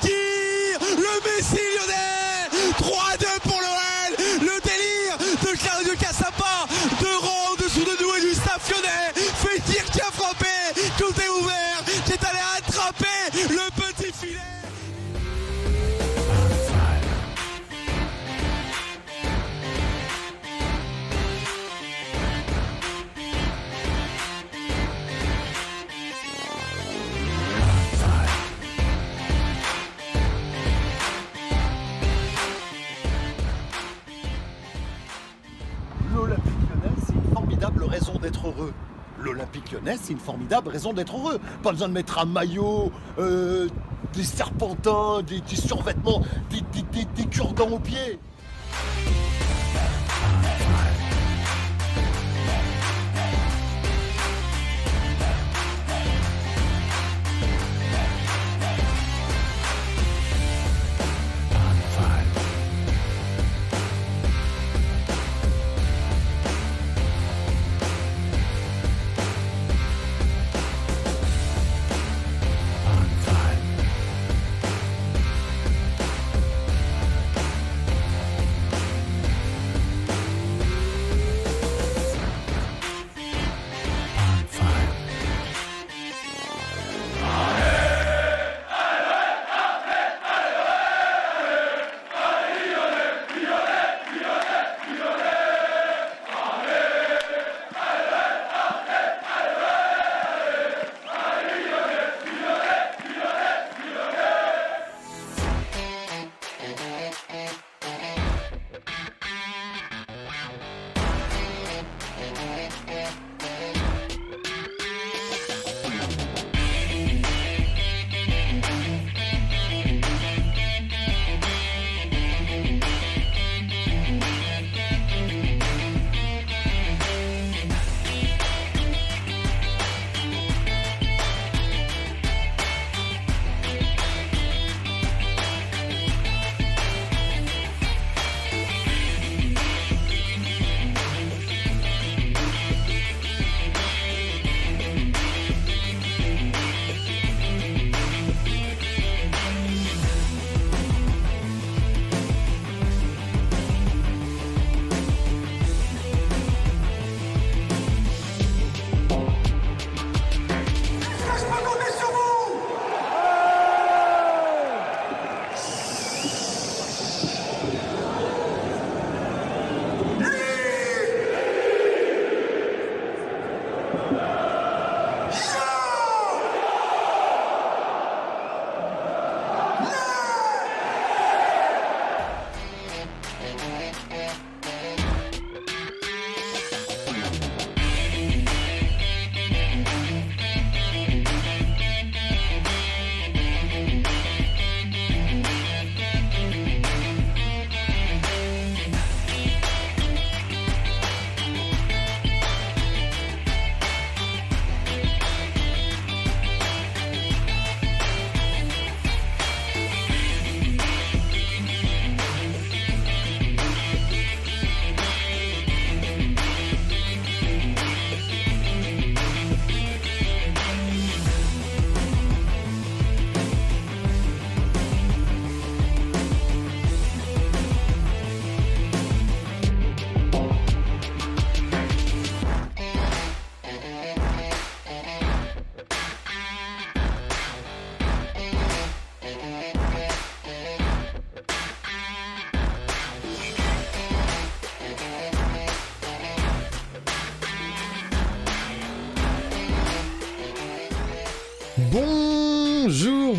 Fekir, le Messi lyonnais, 3-2 pour l'OL, le délire de Claudio Cassapa, 2 rangs en dessous de nous et du staff lyonnais, Fekir qui a frappé, tout est ouvert, qui est allé attraper le petit filet. L'Olympique Lyonnais, c'est une formidable raison d'être heureux. L'Olympique Lyonnais, c'est une formidable raison d'être heureux. Pas besoin de mettre un maillot, des serpentins, des survêtements, des cure-dents aux pieds.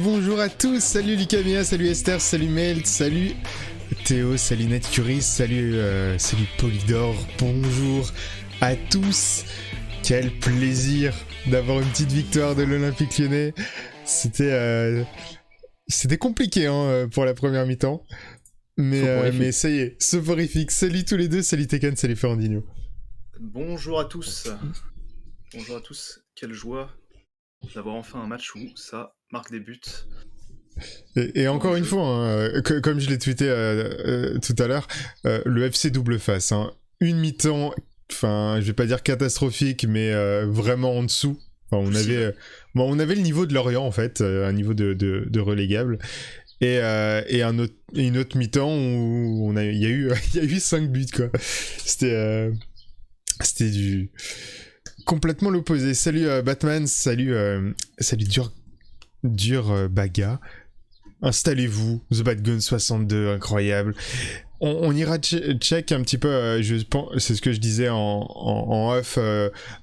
Bonjour à tous, salut Lucamia, salut Esther, salut Melt, salut Théo, salut Netcuris, salut Polydor, bonjour à tous. Quel plaisir d'avoir une petite victoire de l'Olympique Lyonnais. C'était compliqué pour la première mi-temps, mais ça y est, soporifique. Salut tous les deux, salut Tekken, salut Ferrandino. Bonjour à tous, quelle joie d'avoir enfin un match où ça marque des buts. Et encore une fois, comme je l'ai tweeté tout à l'heure, le FC double face, une mi-temps, enfin je vais pas dire catastrophique, mais vraiment en dessous. Enfin, on avait le niveau de Lorient en fait, un niveau de relégable. et une autre mi-temps où il y a eu 5 buts, quoi. C'était du complètement l'opposé. Salut Batman, salut dur Baga. Installez-vous, The Bad Gun 62, incroyable. On ira check un petit peu, je pense, c'est ce que je disais en off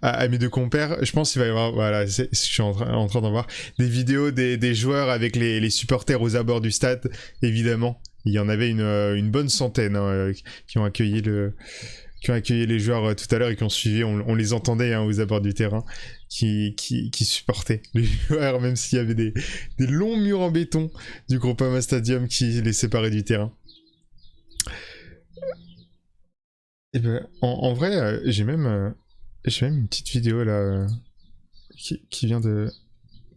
à mes deux compères. Je pense qu'il va y avoir, voilà, je suis en train d'en voir des vidéos des joueurs avec les supporters aux abords du stade, évidemment. Il y en avait une bonne centaine qui ont accueilli les joueurs tout à l'heure et qui ont suivi, on les entendait aux abords du terrain, qui supportaient les joueurs, même s'il y avait des longs murs en béton du Groupama Stadium qui les séparaient du terrain. Et ben, en vrai, j'ai même une petite vidéo là qui vient de...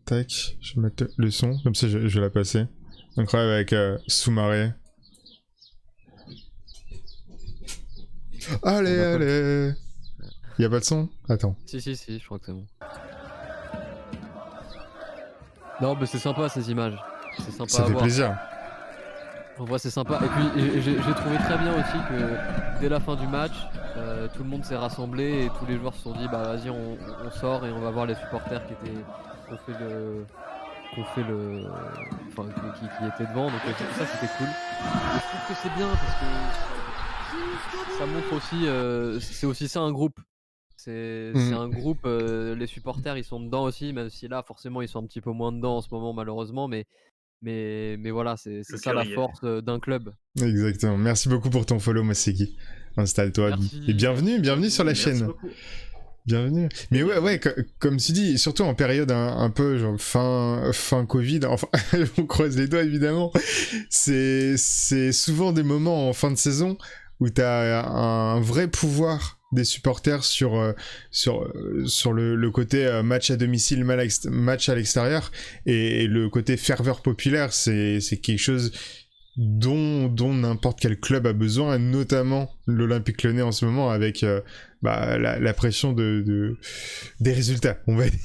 Tac, je vais mettre le son, comme ça je vais la passer. Incroyable avec Soumaré. Allez. Y'a pas de son? Attends. Si, je crois que c'est bon. Non, mais c'est sympa ces images. C'est sympa Ça à fait voir. plaisir. En vrai, c'est sympa. Et puis, j'ai trouvé très bien aussi que dès la fin du match, tout le monde s'est rassemblé et tous les joueurs se sont dit bah vas-y, on sort et on va voir les supporters qui étaient qui étaient devant. Donc ça, c'était cool. Et je trouve que c'est bien parce que ça montre aussi, c'est aussi ça un groupe. C'est un groupe, les supporters ils sont dedans aussi, même si là forcément ils sont un petit peu moins dedans en ce moment malheureusement, mais voilà, c'est ça la force d'un club. Exactement. Merci beaucoup pour ton follow, Maseki. Installe-toi. Merci. Et bienvenue sur la chaîne. Beaucoup. Bienvenue. Mais ouais, comme tu dis, surtout en période un peu genre fin Covid, enfin, on croise les doigts évidemment, c'est souvent des moments en fin de saison où t'as un vrai pouvoir des supporters sur le côté match à domicile, match à l'extérieur, et le côté ferveur populaire, c'est quelque chose dont n'importe quel club a besoin, et notamment l'Olympique Lyonnais en ce moment avec la pression des résultats, on va dire.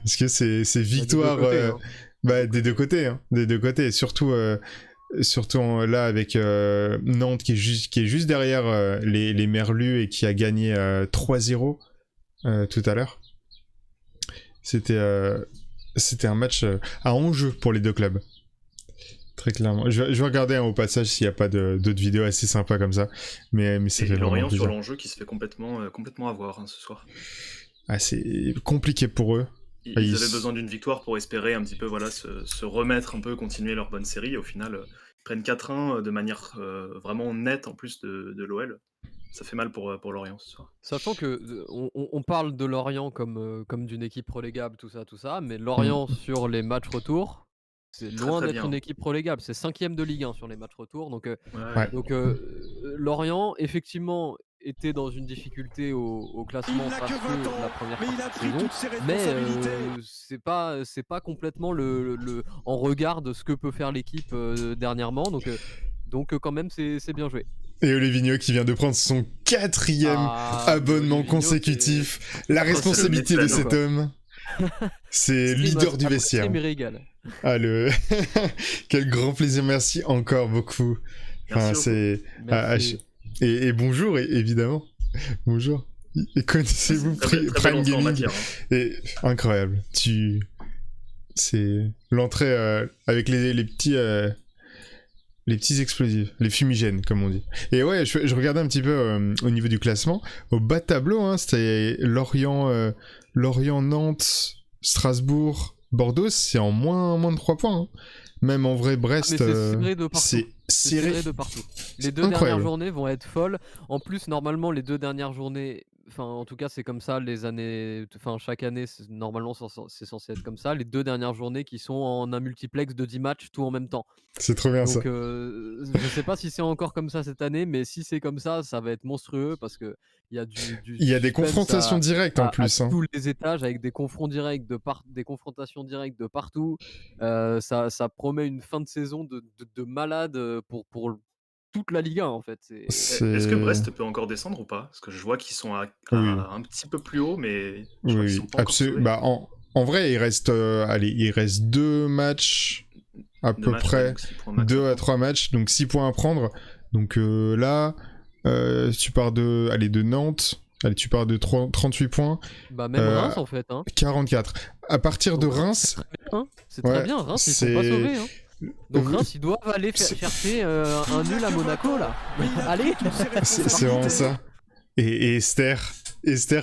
Parce que c'est victoire des deux côtés, surtout là avec Nantes qui est juste derrière les Merlus et qui a gagné 3-0 tout à l'heure. C'était un match à enjeu pour les deux clubs. Très clairement. Je vais regarder au passage s'il n'y a pas d'autres vidéos assez sympas comme ça. Mais ça fait vraiment Lorient plaisir. sur l'enjeu qui se fait complètement avoir ce soir. Ah, c'est compliqué pour eux. Ils avaient besoin d'une victoire pour espérer un petit peu se remettre un peu, continuer leur bonne série. Et au final, ils prennent 4-1 de manière vraiment nette en plus de l'OL. Ça fait mal pour Lorient ce soir. Sachant que on parle de Lorient comme d'une équipe relégable, tout ça, mais Lorient sur les matchs retour, c'est loin très d'être bien. une équipe relégable. C'est 5e de Ligue 1 sur les matchs retour. Donc, Lorient, effectivement, était dans une difficulté au classement parce que la première partie de saison, mais c'est pas complètement en regard de ce que peut faire l'équipe dernièrement. Donc quand même, c'est bien joué. Et Olivinho qui vient de prendre son 4e abonnement consécutif. La responsabilité de cet homme. C'est leader du vestiaire. Me régale. Ah quel grand plaisir, merci encore beaucoup. Enfin, c'est et bonjour évidemment. Bonjour. Et connaissez-vous Prime Gaming et incroyable. C'est l'entrée avec les petits explosifs, les fumigènes comme on dit. Et ouais, je regardais un petit peu au niveau du classement, au bas de tableau, hein, c'était Lorient, Nantes, Strasbourg, Bordeaux, c'est en moins de 3 points. Hein. Même en vrai, Brest, c'est serré de partout. Les deux dernières journées vont être folles. En plus, normalement, les deux dernières journées, enfin, en tout cas, c'est comme ça les années, enfin, chaque année, normalement, c'est censé être comme ça. Les deux dernières journées qui sont en un multiplex de 10 matchs, tout en même temps. C'est trop bien. Donc, ça. Je sais pas si c'est encore comme ça cette année, mais si c'est comme ça, ça va être monstrueux parce que il y a il y a des confrontations directes en plus. À tous les étages avec des confrontations directes de partout. Ça promet une fin de saison de malade pour toute la Ligue 1 en fait. Est-ce que Brest peut encore descendre ou pas? Parce que je vois qu'ils sont un petit peu plus haut, mais je crois qu'ils sont pas encore sauvés. En vrai, il reste 2 matchs à Deux peu matchs, ouais, près donc 6 points max. 2 à 3 matchs, donc 6 points à prendre. Donc là, tu pars de Nantes, allez, tu pars de 38 points, Bah même Euh, Reims en fait. Hein. 44. À partir de Donc, Reims, C'est très Ouais, bien, Reims ils sont c'est- pas sauvés. Hein. Donc Oui. Reims ils doivent aller C'est- chercher un nul à Monaco là. Allez c'est vraiment ça. Et Esther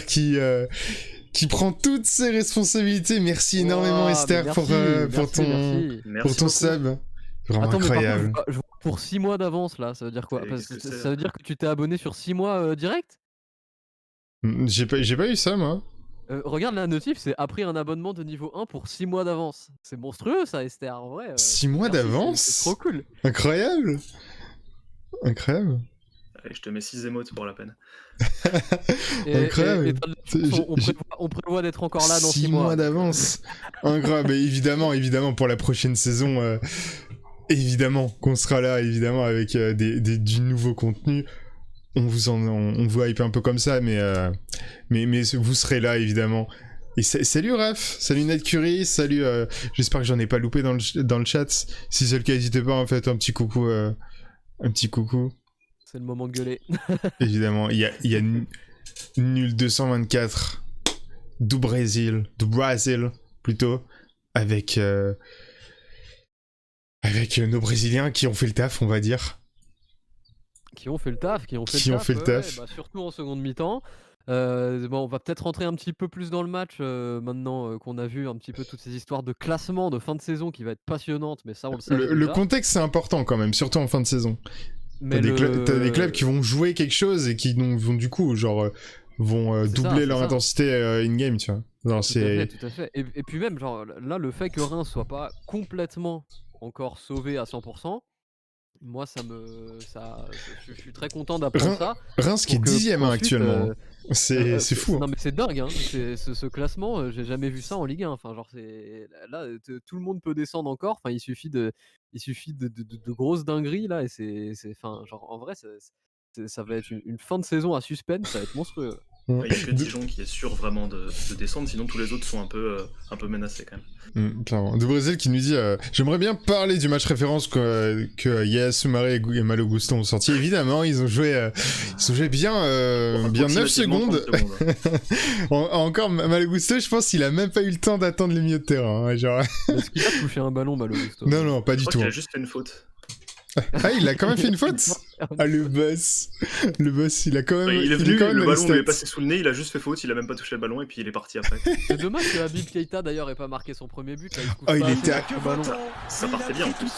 qui prend toutes ses responsabilités. Merci énormément Ouah, mais Esther merci, pour merci, ton merci. Merci pour ton beaucoup. sub. Vraiment Attends, mais par incroyable. contre, je vois pour 6 mois d'avance là, ça veut dire quoi? Et Parce qu'est-ce que que c'est, ça veut dire que tu t'es abonné sur 6 mois direct? J'ai pas eu ça moi. Regarde la notif, c'est a pris un abonnement de niveau 1 pour 6 mois d'avance. C'est monstrueux ça, Esther, en vrai. 6 mois merci, d'avance. c'est trop cool. Incroyable. Incroyable. Allez, je te mets 6 émotes pour la peine. Incroyable. Et t'as de la chance, on prévoit d'être encore là dans 6 mois. d'avance. Incroyable. Mais évidemment pour la prochaine saison, évidemment qu'on sera là, évidemment avec du nouveau contenu. On vous hype un peu comme ça, mais vous serez là évidemment. Et salut Raph, salut Ned Curie, salut. J'espère que j'en ai pas loupé dans le chat. Si c'est le cas, n'hésitez pas à me faire un petit coucou. C'est le moment de gueuler. Évidemment, il y a nul 224 du Brésil plutôt, avec nos Brésiliens qui ont fait le taf, on va dire. Qui ont fait le taf, Qui ont fait le ouais, taf. bah, surtout en seconde mi-temps. Bon, on va peut-être rentrer un petit peu plus dans le match maintenant qu'on a vu un petit peu toutes ces histoires de classement de fin de saison qui va être passionnante, mais ça on le savait Le déjà. contexte c'est important quand même, surtout en fin de saison. Mais T'as des clubs qui vont jouer quelque chose et qui vont du coup vont C'est doubler ça, leur c'est ça. intensité in-game, tu vois. Genre, Tout à fait. Et puis même, genre, là, le fait que Reims soit pas complètement encore sauvé à 100%, moi, je suis très content d'apprendre ça. Reims qui est pour que 10ème ensuite, actuellement. C'est fou. Non Hein. mais c'est dingue, hein. Ce classement, j'ai jamais vu ça en Ligue 1. Enfin, genre, là, tout le monde peut descendre encore. Enfin, il suffit de grosses dingueries là, et enfin, genre, en vrai, ça va être une fin de saison à suspense, ça va être monstrueux. Il n'y a que Dijon qui est sûr vraiment de descendre, sinon tous les autres sont un peu menacés quand même. Clairement. Du Brésil qui nous dit j'aimerais bien parler du match référence que Yaya Soumaré et Malo Gusto ont sorti. Évidemment, ils ont joué bien 9 secondes. 30 secondes. Encore Malo Gusto, je pense qu'il a même pas eu le temps d'attendre les milieux de terrain. Hein, genre... Est-ce qu'il a touché un ballon, Malo Gusto? Non, pas du Je crois tout. qu'il a juste fait une faute. Ah, il a quand même fait une faute. Ah, le boss, il a quand même. Il est venu, quand même le dans les ballon lui est stats. passé sous le nez, il a juste fait faute, il a même pas touché le ballon et puis il est parti après. C'est dommage que Habib Keita d'ailleurs ait pas marqué son premier but. Là, Oh, il était à le ballon. Ça partait bien en plus.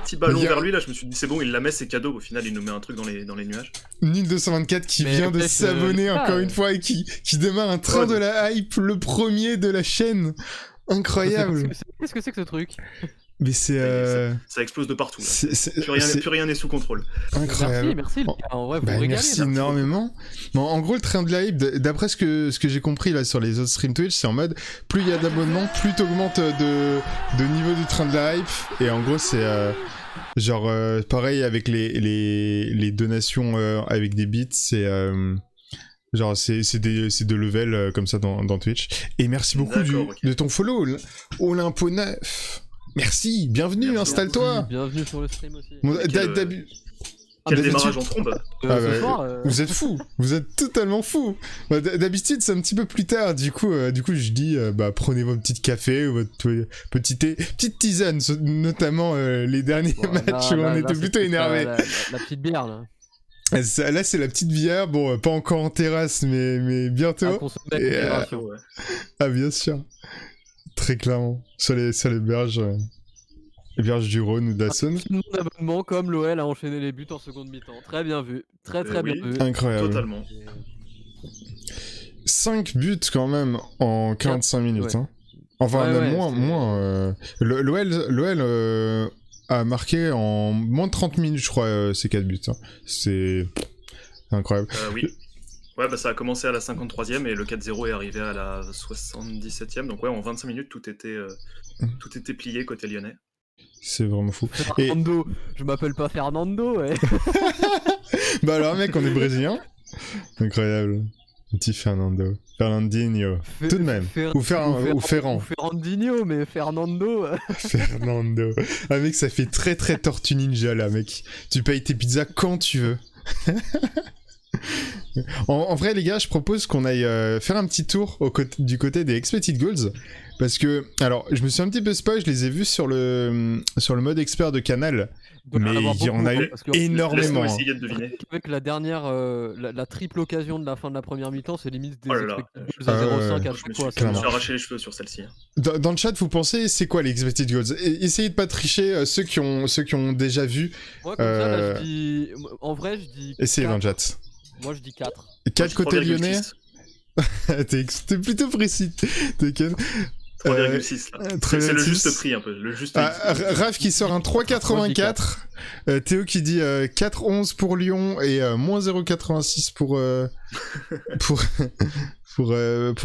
Petit ballon vers lui là, je me suis dit c'est bon, il la met, c'est cadeau. Au final, il nous met un truc dans les nuages. Nil 224 qui Mais vient de peut-être, s'abonner ah, encore une fois et qui démarre un train de la hype, le premier de la chaîne. Incroyable. Qu'est-ce que c'est que ce truc? Mais c'est. Ça explose de partout. Là. C'est Plus rien n'est sous contrôle. incroyable. Merci les gars. En vrai, vous Bah, régalez. merci là. énormément. Bon, en gros, le train de la hype, d'après ce que j'ai compris là sur les autres stream Twitch, c'est en mode plus il y a d'abonnements, plus t'augmentes de niveau du train de la hype. Et en gros, c'est genre pareil avec les donations avec des bits, c'est genre c'est de level comme ça dans Twitch. Et merci beaucoup de ton follow, Olympo 9. Merci, bienvenue, Merci. installe-toi. Bienvenue sur le stream aussi. Bon, Quel d'habitude- démarrage en trombe. Ce ouais, soir, vous êtes fous, vous êtes totalement fous. Bah, d'habitude c'est un petit peu plus tard, du coup je dis prenez votre petit café ou votre petite tisane, notamment les derniers matchs où on était plutôt énervés. La petite bière là. Là c'est la petite bière, bon pas encore en terrasse mais bientôt. À consommer avec Et, modération. Ouais. Ah bien sûr, très clairement, sur les berges du Rhône ou d'Assone. Petit nombre d'abonnements comme l'OL a enchaîné les buts en seconde mi-temps. Très bien vu. Très bien Oui. vu. Incroyable. Totalement. 5 buts quand même en 45 minutes. Ouais. Hein. Enfin, Ouais, même ouais, moins. L'OL a marqué en moins de 30 minutes, je crois, ces 4 buts. Hein. C'est incroyable. Oui. Ouais, bah ça a commencé à la 53e et le 4-0 est arrivé à la 77e. Donc ouais, en 25 minutes, tout était plié côté lyonnais. C'est vraiment fou. Et... Fernando, je m'appelle pas Fernando. Ouais. bah alors mec, on est brésilien. Incroyable. Petit Fernando. Fernandinho. Fe- Tout de même. Fer- Ou Ferrand. Ou Ferrandinho, mais Fernando. Fernando. Ah mec, ça fait très très Tortue Ninja là mec. Tu payes tes pizzas quand tu veux. En vrai les gars, je propose qu'on aille faire un petit tour du côté des Expected Goals. Parce que, alors, je me suis un petit peu spoil, je les ai vus sur le mode expert de Canal. Mais il y en a eu énormément. Laisse-nous essayer de deviner. Avec la dernière, la triple occasion de la fin de la première mi-temps, c'est limite des Oh là là. expected goals à 0,5 à Je chaque me fois. suis clairement. arraché les cheveux sur celle-ci. Dans le chat, vous pensez, c'est quoi les Expected Goals? Essayez de pas tricher, ceux qui ont déjà vu. Moi, comme ça, là, je dis. En vrai, je dis. Essayez dans le 4. chat. Moi, je dis 4. 4 côté 3,6. lyonnais. T'es plutôt précis. T'es quel 3,6 là. C'est le juste prix un peu. Le juste Raph qui sort un 3,84. Théo qui dit 4,11 pour Lyon et moins 0,86 pour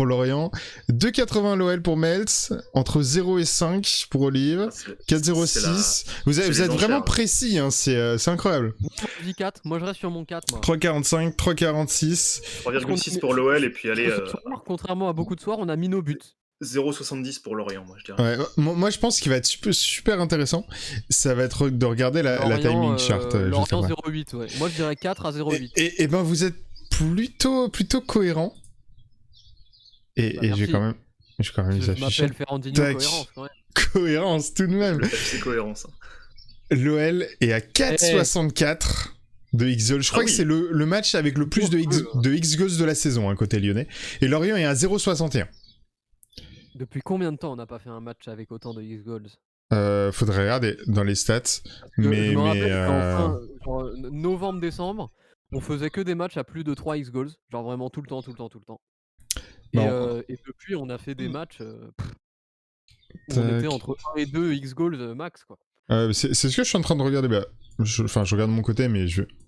Lorient. 2,80 l'OL pour Meltz. Entre 0 et 5 pour Olive. 4,06. Vous êtes vraiment précis, hein, c'est incroyable. Moi, je dis 4. Moi, je reste sur mon 4. Moi. 3,45, 3,46. 3,6 pour l'OL et puis allez. Ce soir, contrairement à beaucoup de soirs, on a mis nos buts. 0,70 pour Lorient, moi je dirais. Ouais, moi je pense qu'il va être super intéressant. Ça va être de regarder la timing chart. juste Lorient après. 0,8, ouais. Moi, je dirais 4 à 0,8. Et ben vous êtes plutôt cohérent. Et j'ai quand même les Je affiches. m'appelle Ferrandinho Tac. Cohérence, quand même. Cohérence tout de même. C'est cohérence. L'OL est à 4,64 de X-Goals. Je crois que c'est le match avec le plus de X-Goals de la saison, hein, côté lyonnais. Et Lorient est à 0,61. Depuis combien de temps on n'a pas fait un match avec autant de X-Goals? Faudrait regarder dans les stats. Je Mais me rappelle qu'en novembre-décembre, on faisait que des matchs à plus de 3 X-Goals. Genre vraiment tout le temps. Bon. Et depuis, on a fait des matchs où on était entre 1 et 2 X-Goals max, quoi. C'est ce que je suis en train de regarder. Je regarde de mon côté, mais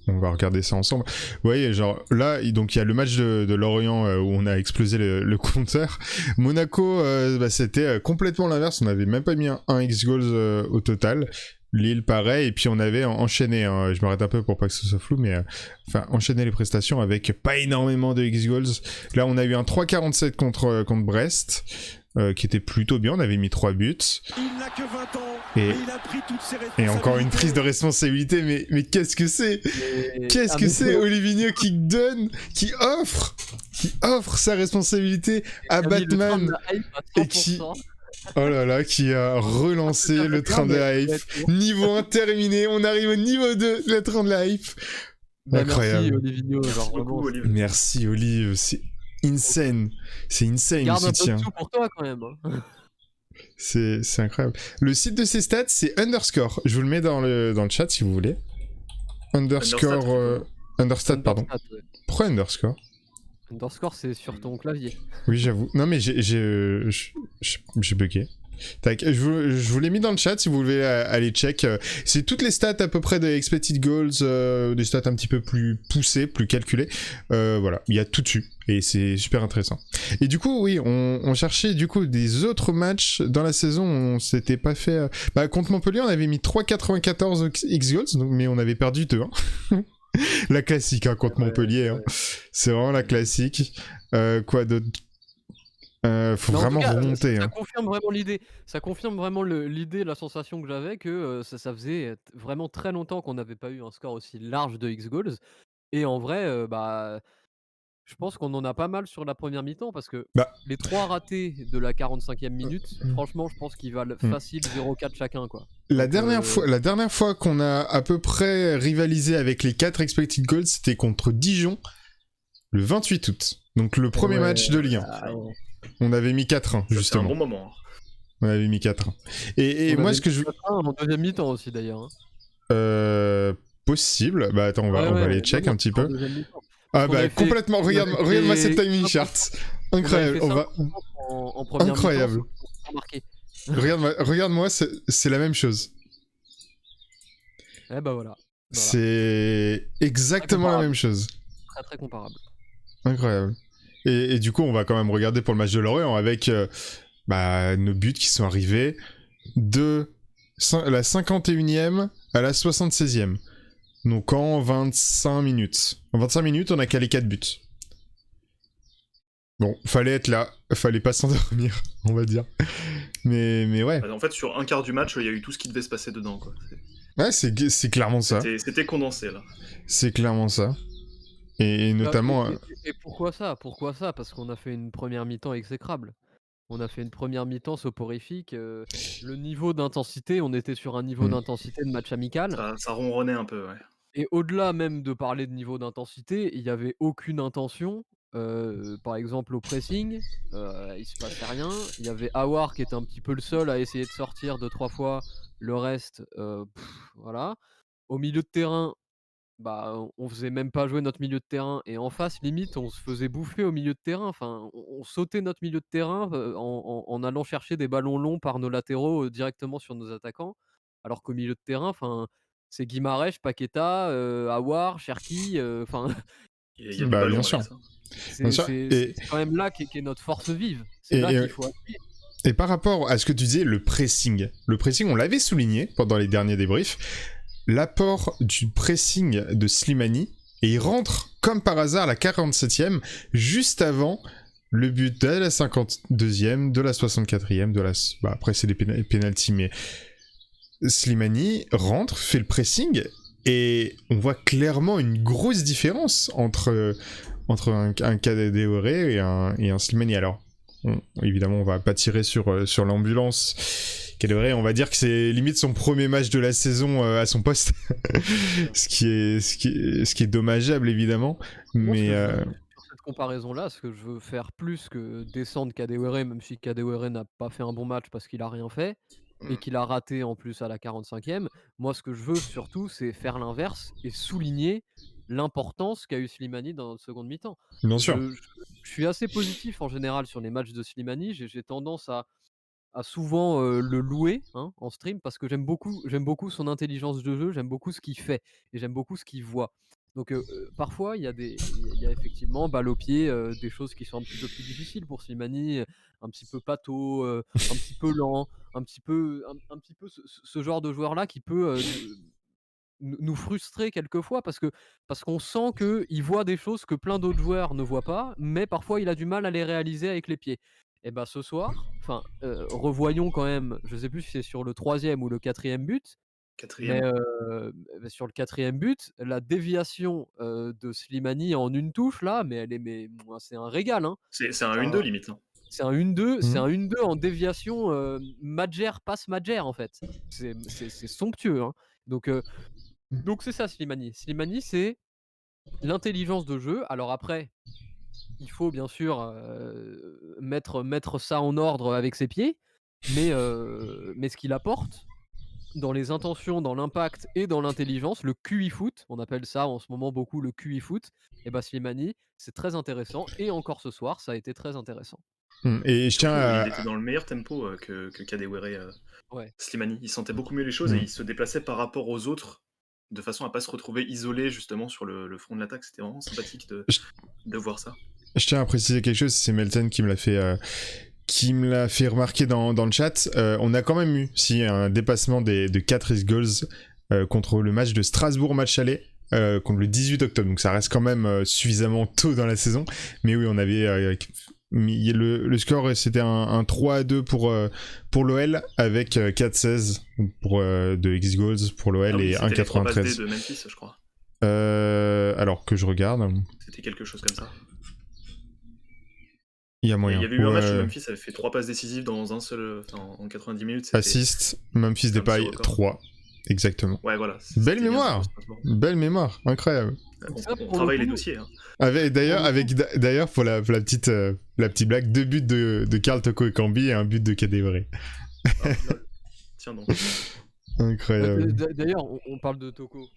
on va regarder ça ensemble. Vous voyez, genre là, donc il y a le match de Lorient où on a explosé le compteur. Monaco, c'était complètement l'inverse. On n'avait même pas mis un X-Goals au total. Lille, pareil. Et puis on avait enchaîné. Hein, je m'arrête un peu pour pas que ce soit flou, mais enchaîné les prestations avec pas énormément de X-Goals. Là, on a eu un 3,47 contre Brest. Qui était plutôt bien, on avait mis 3 buts. Il n'a que 20 ans et il a pris toutes ses responsabilités. Et encore une prise de responsabilité, mais qu'est-ce que c'est? Qu'est-ce que c'est Olivinho qui offre sa responsabilité à Batman et qui... Oh là là, qui a relancé le train de la hype. Niveau 1 terminé, on arrive au niveau 2, le train de la hype. Incroyable. Merci Olivinho, genre vraiment. Merci Olive, c'est insane. C'est insane Garde le soutien. un peu de sous pour toi quand même. Hein. C'est incroyable. Le site de ces stats, c'est Underscore. Je vous le mets dans le chat si vous voulez. Underscore. Understat, pardon. Ouais. Pourquoi Underscore? Underscore, c'est sur ton clavier. Oui, j'avoue. Non, mais j'ai bugué. Tac, je vous l'ai mis dans le chat si vous voulez aller check. C'est toutes les stats à peu près des expected goals, des stats un petit peu plus poussées, plus calculées. Voilà, il y a tout dessus et c'est super intéressant. Et du coup, oui, on cherchait du coup des autres matchs dans la saison. On s'était pas fait. Contre Montpellier, on avait mis 3,94 X goals, mais on avait perdu 2. Hein. La classique hein, contre Montpellier. Hein. C'est vraiment la classique. Quoi d'autre? Faut vraiment remonter. Ça hein. confirme vraiment l'idée. Ça confirme vraiment l'idée, la sensation que j'avais que ça faisait vraiment très longtemps qu'on n'avait pas eu un score aussi large de X-Goals. Et en vrai, je pense qu'on en a pas mal sur la première mi-temps parce que les 3 ratés de la 45e minute, franchement, je pense qu'ils valent facile 0,4 chacun. Quoi. La dernière fois qu'on a à peu près rivalisé avec les 4 expected goals, c'était contre Dijon le 28 août. Donc le premier match de Ligue 1. On avait mis 4-1, justement. C'est un bon moment. On avait mis 4-1. Et moi, ce que je... En deuxième mi-temps aussi, d'ailleurs. Hein. Possible. Attends, on va aller check un petit peu. Complètement. Regarde-moi cette timing chart. Incroyable. En première incroyable. Regarde-moi, c'est la même chose. Eh voilà. C'est exactement la même chose. Très très comparable. Incroyable. Et du coup, on va quand même regarder pour le match de Lorient avec nos buts qui sont arrivés de la 51e à la 76e. Donc en 25 minutes. En 25 minutes, on a calé 4 buts. Bon, fallait être là, fallait pas s'endormir, on va dire. Mais ouais, En fait, sur un quart du match, il y a eu tout ce qui devait se passer dedans, quoi. ouais, c'est clairement ça. C'était condensé, là. C'est clairement ça. Et Bah, notamment, et pourquoi ça? Pourquoi ça? Parce qu'on a fait une première mi-temps exécrable. On a fait une première mi-temps soporifique. Le niveau d'intensité, on était sur un niveau Mm. d'intensité de match amical. Ça ronronnait un peu, ouais. Et au-delà même de parler de niveau d'intensité, il y avait aucune intention. Par exemple au pressing, il se passait rien. Il y avait Aouar qui était un petit peu le seul à essayer de sortir 2-3 fois. Le reste, voilà. Au milieu de terrain, bah, on faisait même pas jouer notre milieu de terrain et en face, limite, on se faisait bouffer au milieu de terrain. Enfin, on sautait notre milieu de terrain, en allant chercher des ballons longs par nos latéraux, directement sur nos attaquants. Alors qu'au milieu de terrain, enfin, c'est Guimarães, Paqueta, Aouar, Cherki, enfin, Il y a du bah ballon, bien sûr, Alex, hein. bien c'est sûr. c'est c'est quand même là qu'est notre force vive. C'est Et, là et, qu'il faut appuyer. et par rapport à ce que tu disais, le pressing. Le pressing, on l'avait souligné pendant les derniers débriefs. L'apport du pressing de Slimani, et il rentre comme par hasard à la 47e, juste avant le but de la 52e, de la 64e, bah après c'est des pénaltys, mais Slimani rentre, fait le pressing, et on voit clairement une grosse différence entre un Kadewere et un Slimani. Alors, évidemment, on va pas tirer sur l'ambulance. Kadewere, on va dire que c'est limite son premier match de la saison à son poste, ce qui est dommageable, évidemment. Moi, Mais sur cette comparaison-là, ce que je veux faire plus que descendre Kadewere, même si Kadewere n'a pas fait un bon match parce qu'il a rien fait et qu'il a raté en plus à la 45e, moi, ce que je veux surtout, c'est faire l'inverse et souligner l'importance qu'a eu Slimani dans notre seconde mi-temps. bien sûr. Je suis assez positif en général sur les matchs de Slimani. J'ai tendance à souvent, le louer, hein, en stream parce que j'aime beaucoup son intelligence de jeu, j'aime beaucoup ce qu'il fait et j'aime beaucoup ce qu'il voit. Donc parfois il y a effectivement balle au pied, des choses qui sont un petit peu plus difficiles pour Slimani, un petit peu pâteau, un petit peu lent, un petit peu ce genre de joueur-là qui peut, nous frustrer quelquefois parce qu'on sent qu'il voit des choses que plein d'autres joueurs ne voient pas, mais parfois il a du mal à les réaliser avec les pieds. Et ben ce soir, enfin, revoyons quand même, je sais plus si c'est sur le troisième ou le quatrième but, mais Quatrième. bah, sur le quatrième but, la déviation, de Slimani en une touche là, mais elle est moi c'est un régal, hein. C'est un C'est 1-2 un limite, hein. c'est un 1-2, c'est Mhm. un 1-2 en déviation, Madjer passe Madjer en fait. C'est somptueux, hein. Donc c'est ça Slimani. Slimani, c'est l'intelligence de jeu. Alors après, il faut bien sûr, mettre ça en ordre avec ses pieds, mais ce qu'il apporte dans les intentions, dans l'impact et dans l'intelligence, le QI foot, on appelle ça en ce moment beaucoup le QI foot, et bah Slimani, c'est très intéressant et encore ce soir, ça a été très intéressant. Et je tiens Surtout, il était à... dans le meilleur tempo que Kadewere, Ouais. Slimani. Il sentait beaucoup mieux les choses et il se déplaçait par rapport aux autres de façon à pas se retrouver isolé justement sur le front de l'attaque. C'était vraiment sympathique de voir ça. Je tiens à préciser quelque chose, c'est Melton qui me l'a fait remarquer dans le chat. On a quand même eu un dépassement de 4 goals contre le match de Strasbourg, match aller, contre le 18 octobre. Donc ça reste quand même suffisamment tôt dans la saison. Mais oui, on avait... le score, c'était un 3-2 pour l'OL, avec 4-16 de X-Goals pour l'OL, Ah oui, et c'était les 3 passes D 1,93. de Memphis, je crois. Alors que je regarde, C'était quelque chose comme ça. il y a Il moyen. y avait eu un match où Ouais. Memphis avait fait 3 passes décisives dans un seul, en 90 minutes. Assist, Memphis c'était un Depay, petit record. 3. Exactement. Ouais, voilà. Belle c'était bien mémoire. pour Strasbourg. Belle mémoire, incroyable. Ça, On pour le travaille les coup- dossiers, hein. D'ailleurs, pour la petite blague, 2 buts de Karl Toko et Cambi et un but de Kadewere. Ah, lol. Tiens donc. Incroyable. D'ailleurs, on parle de Toko.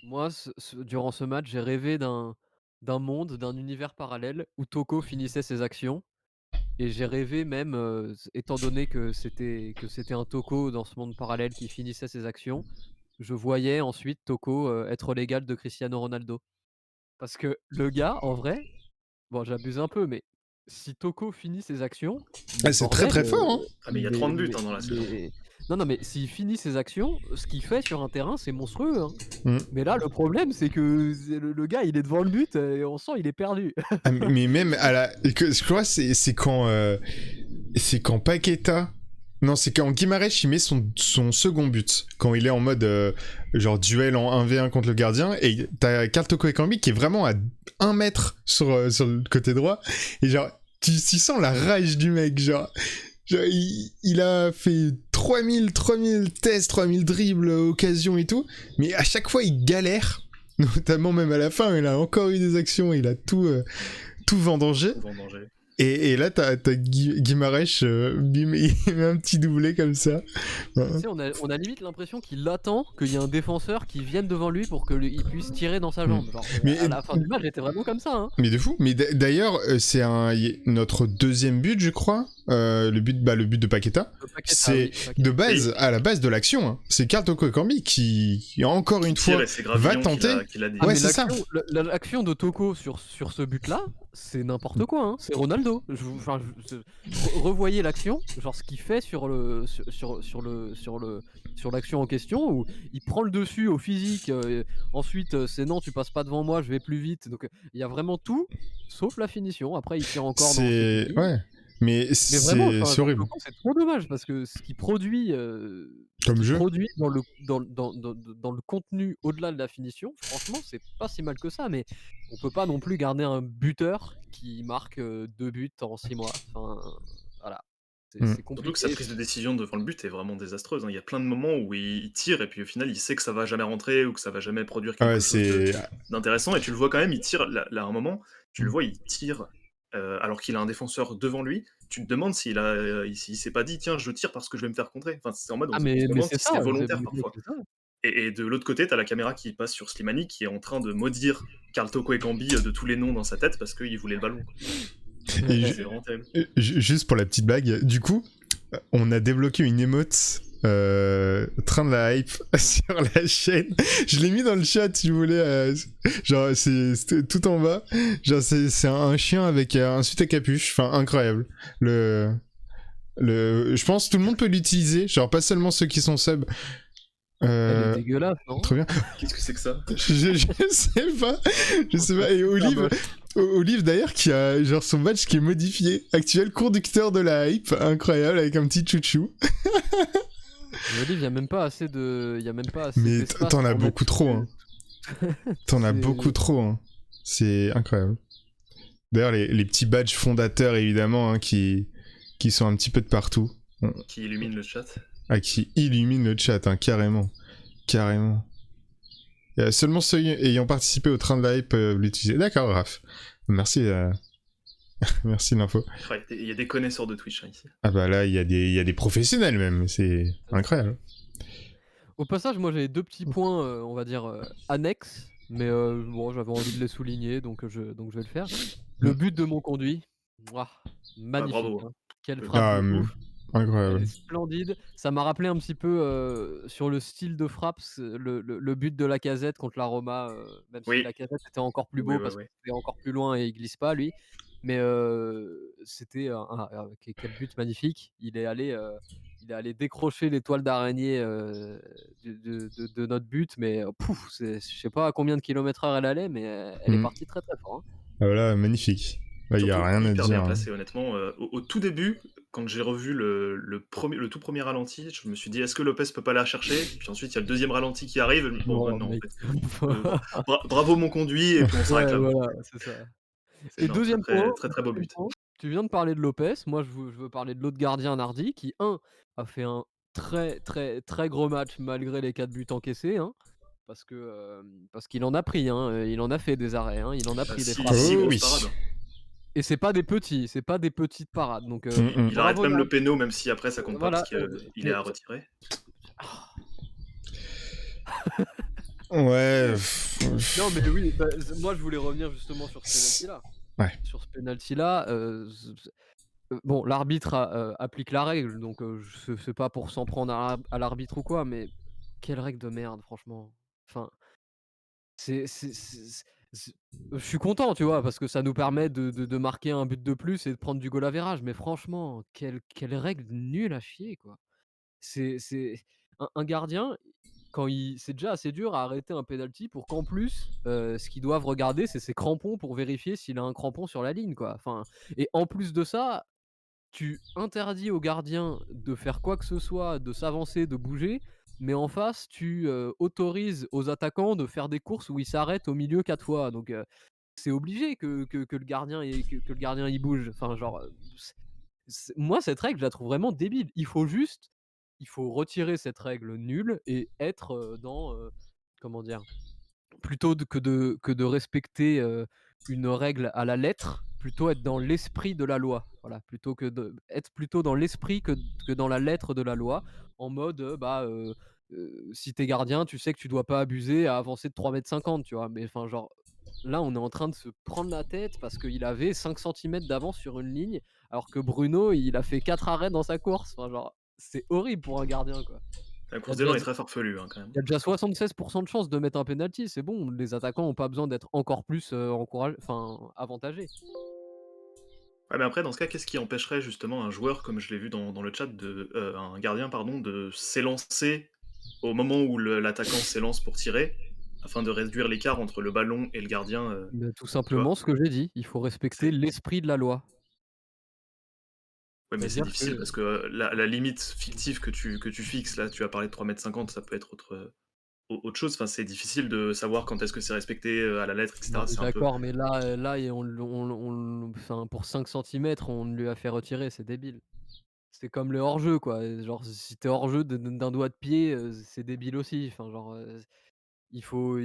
Moi, durant ce match, j'ai rêvé d'un monde, d'un univers parallèle où Toko finissait ses actions. Et j'ai rêvé même, étant donné que c'était un Toko dans ce monde parallèle qui finissait ses actions, je voyais ensuite Toko, être l'égal de Cristiano Ronaldo. Parce que le gars, en vrai, bon, j'abuse un peu, mais si Toko finit ses actions, mais Ah, c'est très bordel, très fort, hein. Ah, mais il y a 30 buts, hein, dans la saison. Non, mais s'il finit ses actions, ce qu'il fait sur un terrain, c'est monstrueux, hein. Mmh. Mais là, le problème, c'est que le gars, il est devant le but et on sent il est perdu. Ah, mais même à la. Je crois que c'est quand. C'est quand Paqueta. Non, c'est quand Guimarães il met son second but. Quand il est en mode genre duel en 1v1 contre le gardien. Et t'as Karl Toko Ekambi qui est vraiment à 1 mètre sur le côté droit. Et genre, tu sens la rage du mec. Genre il a fait 3000 tests, 3000 dribbles, occasions et tout. Mais à chaque fois, il galère. Notamment même à la fin, il a encore eu des actions. Il a tout vendangé. Vendanger. Et là, t'as Guimarães, bim, il met un petit doublé comme ça. Tu sais, on a limite l'impression qu'il attend qu'il y ait un défenseur qui vienne devant lui pour qu'il puisse tirer dans sa jambe. Genre, Mais- à la fin du match, j'étais vraiment comme ça. Hein. Mais de fou. Mais d'ailleurs, c'est notre deuxième but, je crois. Le but de Paqueta. Le Paqueta, C'est oui, Paqueta. de base, à la base de l'action. Hein. C'est Karl Toko Ekambi qui, encore une fois, va tenter. Qu'il a dit. Ah, Ouais, mais c'est ça. l'action de Toko sur ce but-là, c'est n'importe quoi. Hein. C'est Ronaldo. Revoyez l'action, genre ce qu'il fait sur l'action en question, où il prend le dessus au physique. Ensuite, c'est non, tu passes pas devant moi, je vais plus vite. Donc il y a vraiment tout, sauf la finition. Après, il tire encore dans ses pieds. Ouais. Mais Mais vraiment, c'est enfin, horrible. Toko, c'est trop dommage parce que ce qu'il produit, Comme jeu. dans le contenu au-delà de la finition, franchement, c'est pas si mal que ça. Mais on peut pas non plus garder un buteur qui marque 2 buts en 6 mois. Enfin, voilà. C'est Surtout compliqué. que sa prise de décision devant le but est vraiment désastreuse. Hein. Il y a plein de moments où il tire et puis au final il sait que ça va jamais rentrer ou que ça va jamais produire quelque Ouais, chose d'intéressant. Et tu le vois quand même, il tire là à un moment, tu le vois, il tire alors qu'il a un défenseur devant lui. Tu te demandes s'il s'est pas dit tiens je tire parce que je vais me faire contrer. Enfin c'est en mode on Ah, se mais demande c'est si ça, c'est volontaire mais parfois. c'est ça. Et de l'autre côté, t'as la caméra qui passe sur Slimani qui est en train de maudire Karl Toko Ekambi de tous les noms dans sa tête parce qu'il voulait le ballon. Et C'est vraiment terrible. Juste pour la petite blague, du coup, on a débloqué une emote train de la hype sur la chaîne. Je l'ai mis dans le chat si vous voulez. Genre, c'est tout en bas. Genre, c'est un chien avec un suite à capuche. Enfin, incroyable. Je pense que tout le monde peut l'utiliser. Genre, pas seulement ceux qui sont sub. Elle est dégueulasse, non? Très bien. Qu'est-ce que c'est que ça? Je sais pas. Je sais pas. Et Olive d'ailleurs qui a genre son badge qui est modifié. Actuel conducteur de la hype. Incroyable avec un petit chouchou. Olive, il y a même pas assez Mais d'espace t'en as pour beaucoup mettre trop. Hein. T'en as C'est- beaucoup trop. Hein. C'est incroyable. D'ailleurs, les petits badges fondateurs évidemment hein, qui sont un petit peu de partout. Qui illumine le chat. Ah, qui illuminent le chat, hein, carrément. Carrément. Seulement ceux ayant participé au train de la hype peuvent l'utiliser. D'accord, Raph. Merci. Merci l'info. Il y a des connaisseurs de Twitch hein, ici. Ah bah là, il y a des professionnels même. C'est incroyable. Au passage, moi j'avais 2 petits points, on va dire annexes, mais bon, j'avais envie de les souligner, donc je vais le faire. Le but de mon conduit, mouah, magnifique. bravo. Hein. Quelle Ah, frappe de ouf. Elle incroyable. est splendide. Ça m'a rappelé un petit peu sur le style de frappe, le but de Lacazette contre la Roma, même si Oui. Lacazette était encore plus beau Oui, parce oui. qu'il était encore plus loin et il glisse pas lui. Mais c'était quel but magnifique. Il est allé décrocher l'étoile d'araignée de notre but, mais pouf, je sais pas à combien de kilomètres/heure elle allait, mais elle est Mhm. partie très très fort. Hein. Ah voilà, magnifique. Il y a Surtout rien à hyper dire. bien Hein. placé honnêtement. Au tout début, quand j'ai revu le tout premier ralenti, je me suis dit est-ce que Lopez peut pas la chercher? Puis ensuite il y a le deuxième ralenti qui arrive. Bon, Oh, non, en mec. fait. Bravo mon conduit et puis on s'arrête Ouais, là. voilà, c'est ça. C'est Et non, deuxième très, point, très, très beau but. tu viens de parler de Lopez, moi je veux parler de l'autre gardien Nardi qui a fait un très très très gros match malgré les 4 buts encaissés, hein, parce qu'il en a pris, hein, il en a fait des arrêts, hein, il en a pris des frappes. Six Oh, grosses oui. parades. Et c'est pas des petites parades. Donc Il arrête bravo, même Nardi. le péno, même si après ça compte pas Voilà, parce qu'il est à retirer. Ouais. Non mais oui, moi je voulais revenir justement sur ce penalty-là. Ouais. Sur ce penalty-là, bon, l'arbitre applique la règle, donc c'est pas pour s'en prendre à l'arbitre ou quoi, mais quelle règle de merde, franchement. Enfin, c'est je suis content, tu vois? Parce que ça nous permet de marquer un but de plus et de prendre du goal average, mais franchement, quelle règle nulle à chier, quoi. C'est un gardien, c'est déjà assez dur à arrêter un penalty pour qu'en plus, ce qu'ils doivent regarder, c'est ses crampons pour vérifier s'il a un crampon sur la ligne, quoi. Enfin, et en plus de ça, tu interdis au gardien de faire quoi que ce soit, de s'avancer, de bouger, mais en face, tu, autorises aux attaquants de faire des courses où ils s'arrêtent au milieu 4 fois. Donc, c'est obligé que le gardien que le gardien il bouge. Enfin, genre, moi cette règle, je la trouve vraiment débile. Il faut retirer cette règle nulle et être, dans, comment dire? Plutôt que de respecter, une règle à la lettre, plutôt être dans l'esprit de la loi. Voilà, plutôt que de être plutôt dans l'esprit que dans la lettre de la loi, en mode, si tu es gardien, tu sais que tu dois pas abuser à avancer de 3,50 m, tu vois? Mais enfin, genre, là, on est en train de se prendre la tête parce qu'il avait 5 centimètres d'avance sur une ligne, alors que Bruno, il a fait 4 arrêts dans sa course. Enfin, genre, c'est horrible pour un gardien, quoi. La Il y a course déjà d'élan est très farfelue, hein, quand même. il y a déjà 76 de chances de mettre un penalty, c'est bon, les attaquants ont pas besoin d'être encore plus, avantagés. Ouais, mais après, dans ce cas, qu'est-ce qui empêcherait justement un joueur, comme je l'ai vu dans le chat, un gardien, pardon, de s'élancer au moment où l'attaquant s'élance pour tirer, afin de réduire l'écart entre le ballon et le gardien, Bah, tout tu vois? simplement ce que j'ai dit, il faut respecter C'est l'esprit de la loi. Ouais, mais c'est C'est-à-dire difficile que parce que, la limite fictive que tu fixes, là, tu as parlé de 3,50 m, ça peut être autre chose. Enfin, c'est difficile de savoir quand est-ce que c'est respecté, à la lettre et non cetera. mais C'est un peu d'accord, mais là et enfin pour 5 centimètres, on lui a fait retirer, c'est débile. C'est comme le hors-jeu quoi, genre si tu es hors-jeu d'un doigt de pied, c'est débile aussi. Enfin genre, il faut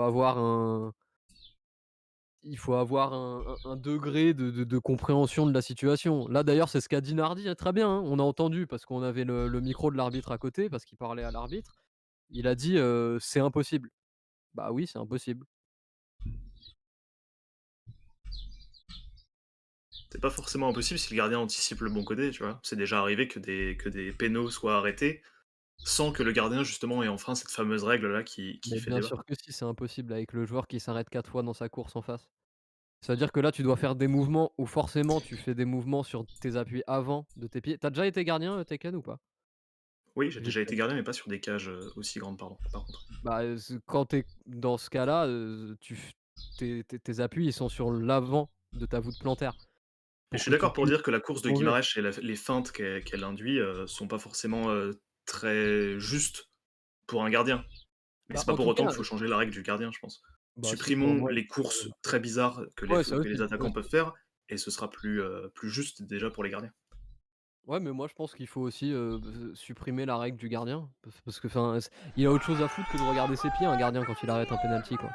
avoir un degré de compréhension de la situation. Là, d'ailleurs, c'est ce qu'a dit Nardi, très bien, hein. On a entendu parce qu'on avait le micro de l'arbitre à côté, parce qu'il parlait à l'arbitre. Il a dit, «C'est impossible». Bah oui, c'est impossible. c'est pas forcément impossible si le gardien anticipe le bon côté, tu vois? C'est déjà arrivé que des pénaux soient arrêtés, sans que le gardien justement ait enfreint cette fameuse règle-là qui Mais fait bien débat. sûr que si, c'est impossible avec le joueur qui s'arrête 4 fois dans sa course en face. C'est-à-dire que là, tu dois faire des mouvements où forcément tu fais des mouvements sur tes appuis avant de tes pieds. Tu as déjà été gardien, Tekken ou pas? Oui, j'ai Vite déjà fait. été gardien, mais pas sur des cages, aussi grandes, pardon, par contre. Bah, quand tu es dans ce cas-là, tu f tes appuis, ils sont sur l'avant de ta voûte plantaire Mais je pour suis que tu d'accord pour puisses dire que la course de plonger. Guimarães et les feintes qu'elle induit, sont pas forcément, très justes pour un gardien. Mais Bah, c'est pas en pour tout autant cas, qu'il faut changer la règle du gardien, je pense. bah, si pour Supprimons moi, il les faut changer courses la très bizarres ouais, ça que les aussi, ça attaquants aussi. peuvent faire et ce sera plus juste déjà pour les gardiens. Ouais, mais moi je pense qu'il faut aussi, supprimer la règle du gardien parce que enfin, il a autre chose à foutre que de regarder ses pieds un gardien quand il arrête un penalty, quoi.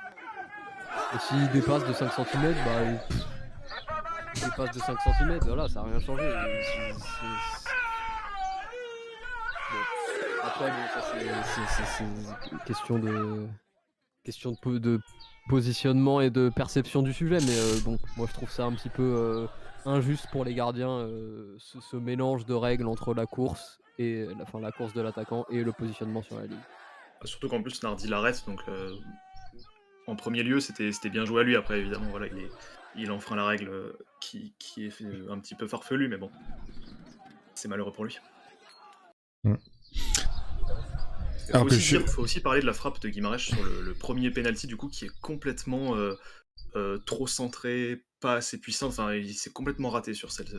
Et s'il dépasse de 5 centimètres, bah, il dépasse de 5 centimètres, voilà, ça a rien changé. C'est bon. Après bon, ça c'est question de positionnement et de perception du sujet, mais bon, moi je trouve ça un petit peu, injuste pour les gardiens, ce mélange de règles entre la course et la course de l'attaquant et le positionnement sur la ligne. Surtout qu'en plus Nardi l'arrête donc en premier lieu c'était bien joué à lui. Après évidemment voilà, il enfreint la règle, qui est fait un petit peu farfelue mais bon, c'est malheureux pour lui. Mm. Il Alors que je suis... faut aussi parler de la frappe de Guimarães sur le 1er penalty du coup qui est complètement, trop centré, pas assez puissant, enfin il s'est complètement raté sur cette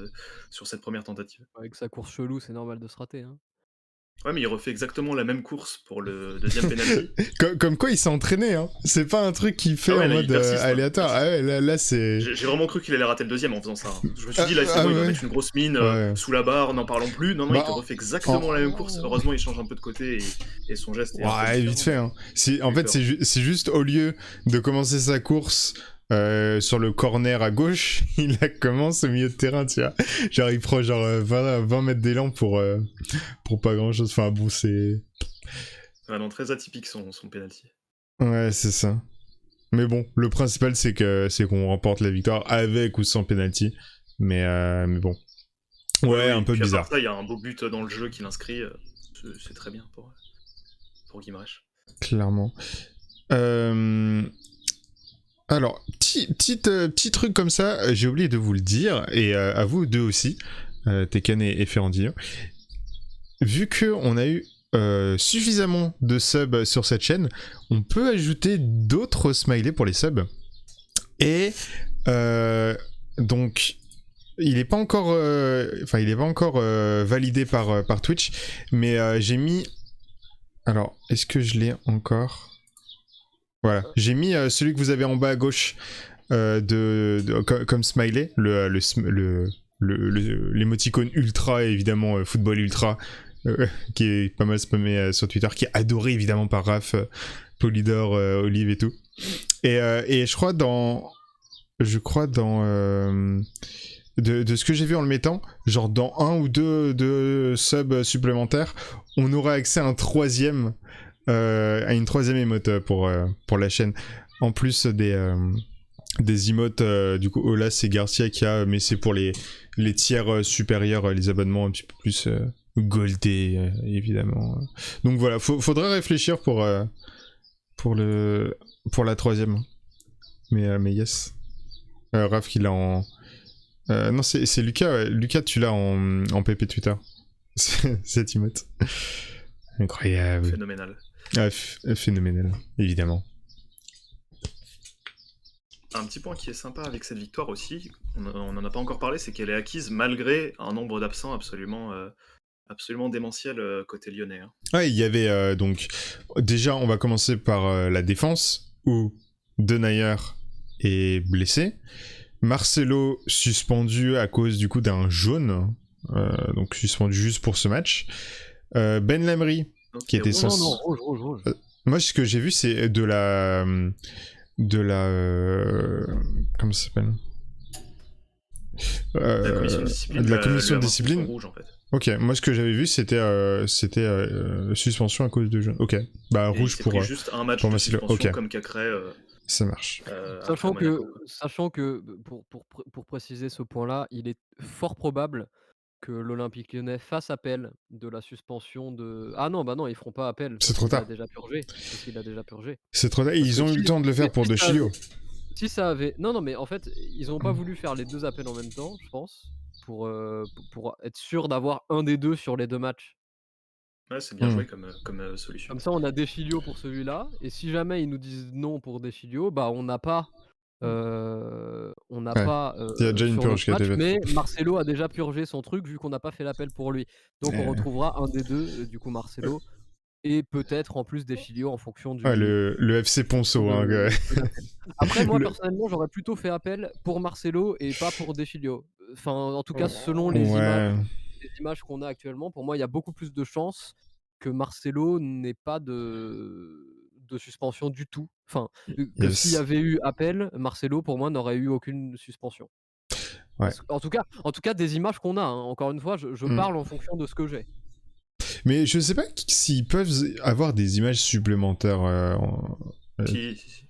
première tentative. Avec sa course chelou, c'est normal de se rater, hein. Ouais, mais il refait exactement la même course pour le deuxième penalty. comme quoi il s'est entraîné, hein. C'est pas un truc qu'il fait Ah ouais, en là, il mode persiste, hein, il aléatoire. persiste. Ah ouais, là c'est... J'ai vraiment cru qu'il allait rater le deuxième en faisant ça, hein. Je me suis dit: «Là, c'est bon, il va ouais. mettre une grosse mine, Ouais. sous la barre, n'en parlons plus». Non, non, il Bah, te refait exactement la même course. Heureusement, il change un peu de côté et son geste est un peu ouais, différent. vite fait, hein. En J'ai eu fait, peur. c'est juste au lieu de commencer sa course sur le corner à gauche, il la commence au milieu de terrain, tu vois. Genre, il prend genre 20 mètres d'élan pour pas grand chose. Enfin, bon, c'est... Ouais, non, très atypique son penalty. Ouais, c'est ça. Mais bon, le principal, c'est qu'on remporte la victoire avec ou sans penalty. Mais bon. Ouais, un peu puis à part bizarre. ça, il y a un beau but dans le jeu qu'il inscrit, c'est très bien pour Guimarães. Clairement. Alors, petit truc comme ça, j'ai oublié de vous le dire, et à vous deux aussi, Tekken et Ferrandino. vu qu'on a eu suffisamment de subs sur cette chaîne, on peut ajouter d'autres smileys pour les subs. Et donc, il n'est pas encore, validé par Twitch, mais j'ai mis. Alors, est-ce que je l'ai encore? Voilà, j'ai mis celui que vous avez en bas à gauche comme smiley, l'émoticône ultra, évidemment, football ultra, qui est pas mal spammé sur Twitter, qui est adoré évidemment par Raph, Polydor, Olive et tout. Et je crois de ce que j'ai vu en le mettant, genre dans un ou deux subs supplémentaires, on aura accès à une troisième emote pour la chaîne. En plus des emotes, du coup, Olas et Garcia qui a, mais c'est pour les tiers supérieurs, les abonnements un petit peu plus goldés, évidemment. Donc voilà, faudrait réfléchir pour la troisième. Mais yes. Raph qui l'a en... non, c'est Lucas. Lucas, tu l'as en PP Twitter. Cette emote. Incroyable. Phénoménal. Ah, phénoménal, évidemment. Un petit point qui est sympa avec cette victoire aussi, on n'en a pas encore parlé, c'est qu'elle est acquise malgré un nombre d'absents absolument démentiel côté lyonnais. Hein. Ouais, il y avait donc... Déjà, on va commencer par la défense, où Denayer est blessé. Marcelo suspendu à cause du coup d'un jaune, donc suspendu juste pour ce match. Ben Lamry, qui était censé... Non, rouge. Moi, ce que j'ai vu, c'est de la... comment ça s'appelle? La commission de discipline. De la commission de discipline. Rouge, en fait. Ok, moi ce que j'avais vu c'était suspension à cause de jaune. Ok, bah Et rouge pour juste un match pour de Marcelo. suspension Ok, comme Cacré. ça marche. Sachant que pour préciser ce point-là, il est fort probable que l'Olympique Lyonnais fasse appel de la suspension de... Ah non, bah non, ils feront pas appel. C'est trop tard. Parce qu'il a déjà purgé. C'est trop tard. Parce Ils que ont eu le temps de le faire pour De Chilio. Si ça avait... Non, mais en fait, ils ont pas voulu faire les deux appels en même temps, je pense, pour être sûr d'avoir un des deux sur les deux matchs. Ouais, c'est bien joué comme solution. Comme ça, on a Deschilio pour celui-là, et si jamais ils nous disent non pour Deschilio, bah on n'a pas... Il y a déjà une sur purge qui a été faite. mais Marcelo a déjà purgé son truc vu qu'on n'a pas fait l'appel pour lui. Donc on retrouvera un des deux, du coup Marcelo, et peut-être en plus Deschilio en fonction du... Ouais, le FC Ponceau. Après, moi personnellement, j'aurais plutôt fait appel pour Marcelo et pas pour Deschilio. Enfin, en tout cas, selon les images qu'on a actuellement, pour moi, il y a beaucoup plus de chances que Marcelo n'ait pas de suspension du tout. Enfin, que s'il y avait eu appel, Marcelo, pour moi, n'aurait eu aucune suspension. Ouais. En tout cas, des images qu'on a, hein. Encore une fois, je parle en fonction de ce que j'ai. Mais je sais pas s'ils peuvent avoir des images supplémentaires. Si.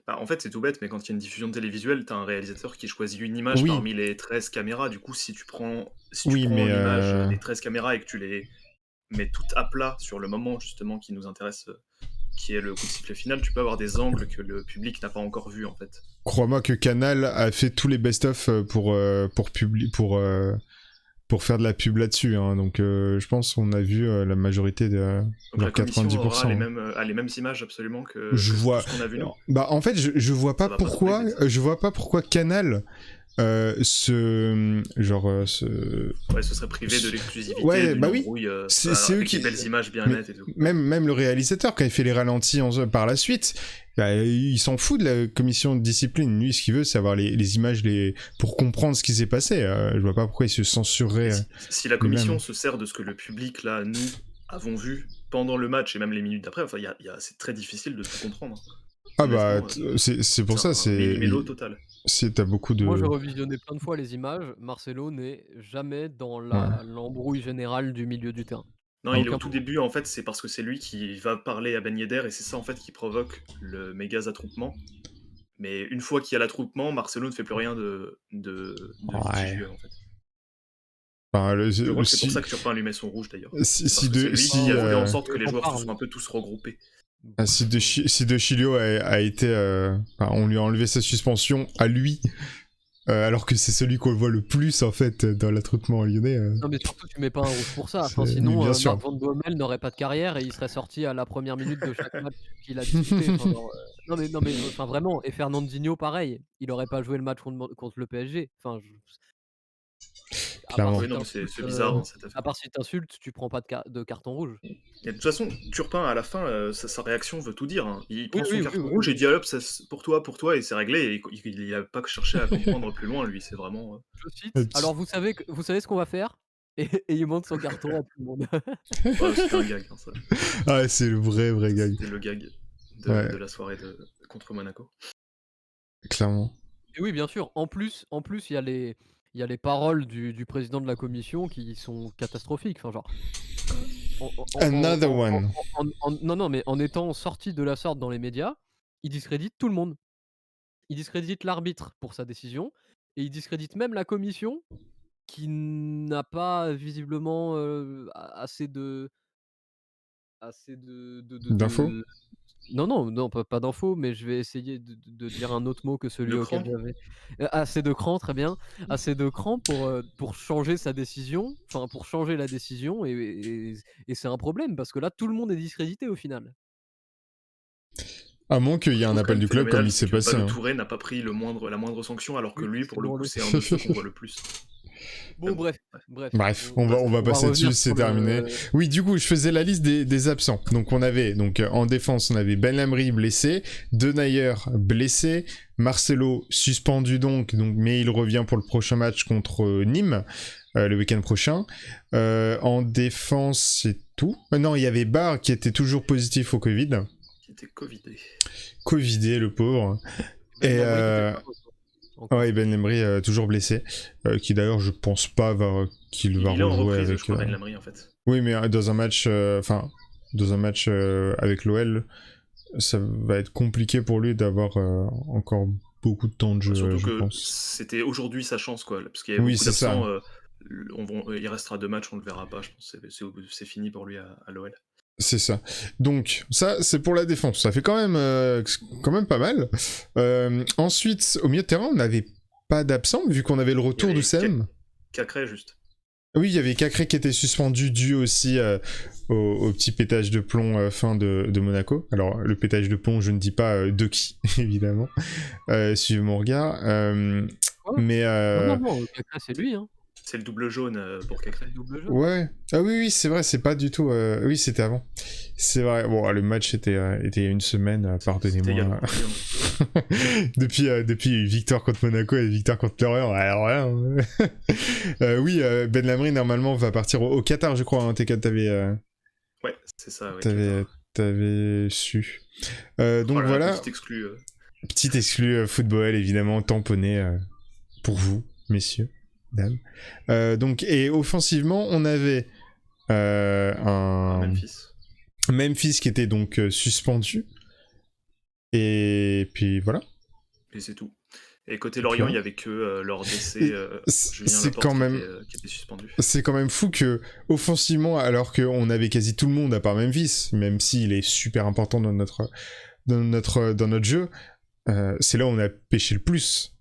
Bah, en fait, c'est tout bête, mais quand il y a une diffusion télévisuelle, t'as un réalisateur qui choisit une image parmi les 13 caméras. Du coup, si tu prends l'image des 13 caméras et que tu les mets toutes à plat sur le moment justement qui nous intéresse, qui est le coup de sifflet final, tu peux avoir des angles que le public n'a pas encore vus en fait. Crois-moi que Canal a fait tous les best-of pour faire de la pub là-dessus, hein. Donc je pense qu'on a vu la majorité de Donc la commission 90%. a les mêmes images absolument que je vois. tout ce qu'on a vu nous. Bah en fait je vois pas pourquoi Canal ce serait privé de l'exclusivité. Ouais, bah oui. C'est eux qui des belles images bien nettes et tout. Même le réalisateur quand il fait les ralentis par la suite, bah, il s'en fout de la commission de discipline. Lui, ce qu'il veut, c'est avoir les images pour comprendre ce qui s'est passé. Je vois pas pourquoi il se censurerait. Si la commission se sert de ce que le public là, nous avons vu pendant le match et même les minutes d'après, enfin, c'est très difficile de tout comprendre. Ah bah c'est pour ça, c'est mélo total. T'as beaucoup de... Moi j'ai revisionné plein de fois les images, Marcelo n'est jamais dans l'embrouille générale du milieu du terrain. Non, il est au tout début, en fait, c'est parce que c'est lui qui va parler à Ben Yedder et c'est ça en fait qui provoque le méga attroupement. Mais une fois qu'il y a l'attroupement, Marcelo ne fait plus rien de litigieux en fait. Enfin, c'est pour ça que Turpin lui met son rouge d'ailleurs. C'est lui qui a fait en sorte que les joueurs se soient un peu tous regroupés. Si De Chilio a été... on lui a enlevé sa suspension à lui alors que c'est celui qu'on voit le plus en fait dans l'attroupement lyonnais. Non, mais surtout, tu mets pas un rouge pour ça. Enfin, Oui, sinon, bien sûr. Marc Van Bommel n'aurait pas de carrière et il serait sorti à la première minute de chaque match qu'il a disputé. Enfin, genre, non, mais enfin, vraiment. Et Fernandinho, pareil. Il aurait pas joué le match contre le PSG. Enfin, à part Clairement. Oui, si non, mais c'est t'insultes, bizarre hein, cette à affaire. part si t'insultes, tu prends pas de carton rouge. Et de toute façon, Turpin, à la fin, sa réaction veut tout dire, hein. Il Oui, prend son oui, oui, carton oui, rouge et oui. dit: «Allez hop, ça c'est pour toi» et c'est réglé et il a pas cherché à comprendre plus loin lui, c'est vraiment, Je Euh, cite: «Alors vous savez ce qu'on va faire?» Et il montre son carton à tout le monde. ouais, c'était un gag, hein, ça. Ah, c'est le vrai gag. C'était le gag Ouais, de la soirée contre Monaco. clairement. Et oui, bien sûr. En plus, il y a les paroles du président de la commission qui sont catastrophiques. Enfin, genre, Another one. non, non, mais en étant sorti de la sorte dans les médias, il discrédite tout le monde. Il discrédite l'arbitre pour sa décision et il discrédite même la commission qui n'a pas visiblement assez D'infos? de non, non, non, pas d'infos, mais je vais essayer de dire un autre mot que celui Le auquel cran? j'avais assez de cran, très bien, assez de cran pour changer sa décision, enfin pour changer la décision et c'est un problème parce que là, tout le monde est discrédité au final. À moins qu'il y ait un Chose quand appel même du club comme phénoménale, il c'est s'est que passé. Ballo Hein. Touré n'a pas pris la moindre sanction alors que Oui, lui, c'est pour le dans coup, le c'est un de ceux qu'on voit le plus. Mais bon bon, bref, ouais, bref, Bref, on on va passons. on va passer dessus, revenir c'est sur terminé. le Oui, du coup, je faisais la liste des absents. Donc, on avait, donc, en défense, on avait Ben Lamry blessé, Denayer blessé, Marcelo suspendu donc, mais il revient pour le prochain match contre Nîmes, le week-end prochain. En défense, c'est tout. Non, il y avait Barr qui était toujours positif au Covid. Qui était covidé. Covidé, le pauvre. Ben Et, Lamry qui fait pas de retour ouais, encore. Ben Lemry toujours blessé, qui d'ailleurs je pense pas qu'il va Il est en rejouer reprise, je avec. crois, Ben Lamry, en fait. Oui, mais dans un match, dans un match avec l'OL, ça va être compliqué pour lui d'avoir encore beaucoup de temps de Bah, jeu, surtout je que pense. c'était aujourd'hui sa chance, quoi. Parce qu'il y avait Oui, beaucoup c'est ça. d'absents. Il restera 2 matchs, on le verra pas, je pense. C'est fini pour lui à l'OL. C'est ça. Donc, ça, c'est pour la défense. Ça fait quand même pas mal. Ensuite, au milieu de terrain, on n'avait pas d'absent, vu qu'on avait le Il y retour de avait Sem. Cacré, juste. Oui, il y avait Cacré qui était suspendu dû aussi au petit pétage de plomb fin de Monaco. Alors, le pétage de plomb, je ne dis pas de qui, évidemment. Suivez mon regard. Quoi? Mais Non, Kaká c'est lui, hein. C'est le double jaune pour C'est Cacré. le double jaune. ouais. Ah oui, c'est vrai, c'est pas du tout... Oui, c'était avant. C'est vrai. Bon, le match était il y a une semaine, C'était il y a pardonnez-moi. longtemps. depuis victoire contre Monaco et victoire contre Lorient, alors là... oui, Ben Lamry, normalement, va partir au Qatar, je crois. Hein, Ouais, c'est ça, ouais. t'avais su. Donc Voilà, voilà, petite exclue. petite exclu football, évidemment, tamponné pour vous, messieurs, dames. Donc, et offensivement, on avait un Memphis. Memphis qui était donc suspendu. Et puis voilà. Et c'est tout. Et côté Lorient, il n'y avait que leur décès, Julien C'est Laporte, quand même... qui était suspendu. C'est quand même fou que, offensivement, alors qu'on avait quasi tout le monde à part Memphis, même s'il est super important dans notre jeu, c'est là où on a pêché le plus.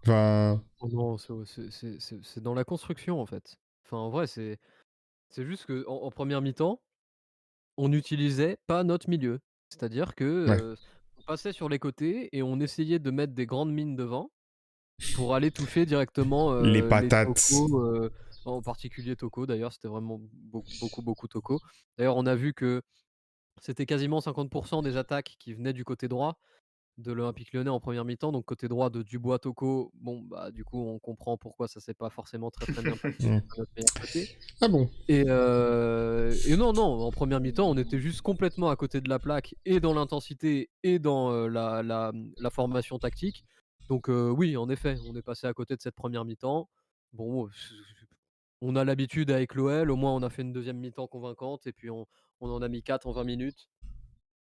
Enfin, Oh non, c'est dans la construction en fait. Enfin, en vrai, c'est juste que en première mi-temps, on n'utilisait pas notre milieu. C'est-à-dire que ouais. on passait sur les côtés et on essayait de mettre des grandes mines devant pour aller toucher directement Les les patates. Toko, en particulier Toko d'ailleurs, c'était vraiment beaucoup Toko. D'ailleurs, on a vu que c'était quasiment 50% des attaques qui venaient du côté droit de l'Olympique Lyonnais en première mi-temps, donc côté droit de Dubois Toko. Bon, bah du coup, on comprend pourquoi ça s'est pas forcément très bien passé, Mm. c'est pas notre meilleur côté. Ah bon? Et non, non, en première mi-temps, on était juste complètement à côté de la plaque et dans l'intensité et dans la formation tactique. Donc oui, en effet, on est passé à côté de cette première mi-temps. Bon, on a l'habitude avec l'OL, au moins on a fait une deuxième mi-temps convaincante et puis on en a mis 4 en 20 minutes.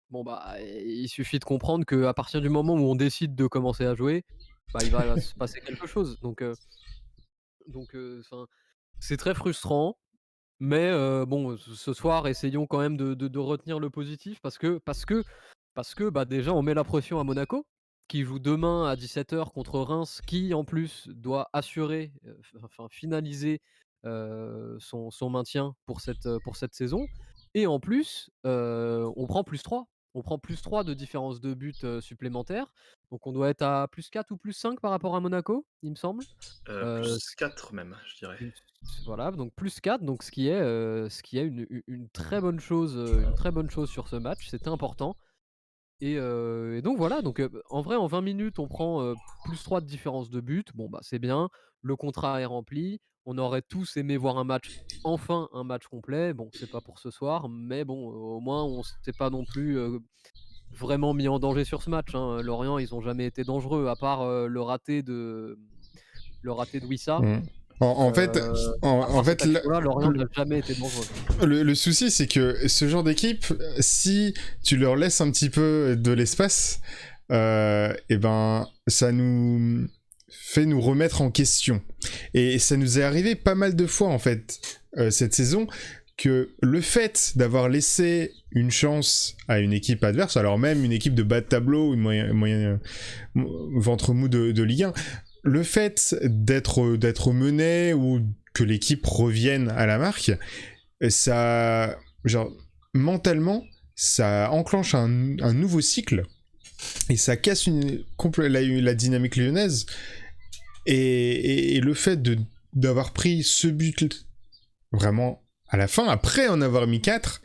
Bon, bah, il suffit de comprendre qu'à partir du moment où on décide de commencer à jouer, bah, il va se passer quelque chose. Enfin, c'est très frustrant, mais bon, ce soir, essayons quand même de retenir le positif parce que, bah, déjà, on met la pression à Monaco. qui joue demain à 17h contre Reims, qui en plus doit assurer, enfin finaliser, son maintien pour cette saison et en plus, on prend +3. On prend +3 de différence de but, supplémentaire, donc on doit être à +4 ou +5 par rapport à Monaco, il me semble. Plus 4 même, je dirais. Plus Voilà, donc +4, donc ce qui est une très bonne chose, une très bonne chose sur ce match, c'était important et donc voilà, donc en vrai, en 20 minutes, on prend, +3 de différence de but. Bon, bah, c'est bien, le contrat est rempli. On aurait tous aimé voir un match enfin un match complet. Bon, c'est pas pour ce soir, mais bon, au moins on s'est pas non plus, vraiment mis en danger sur ce match, hein. Lorient, ils ont jamais été dangereux à part, le raté de Wissa. Mm. En fait, À part cette fait, action-là, Lorient n'a jamais été dangereux. le souci, c'est que ce genre d'équipe, si tu leur laisses un petit peu de l'espace, et ben, ça nous fait nous remettre en question. Et ça nous est arrivé pas mal de fois, en fait, cette saison, que le fait d'avoir laissé une chance à une équipe adverse, alors même une équipe de bas de tableau, une moyen ventre mou de Ligue 1, le fait d'être mené ou que l'équipe revienne à la marque, ça, genre, mentalement, ça enclenche un nouveau cycle et ça casse la dynamique lyonnaise. Et le fait d'avoir pris ce but vraiment à la fin, après en avoir mis 4,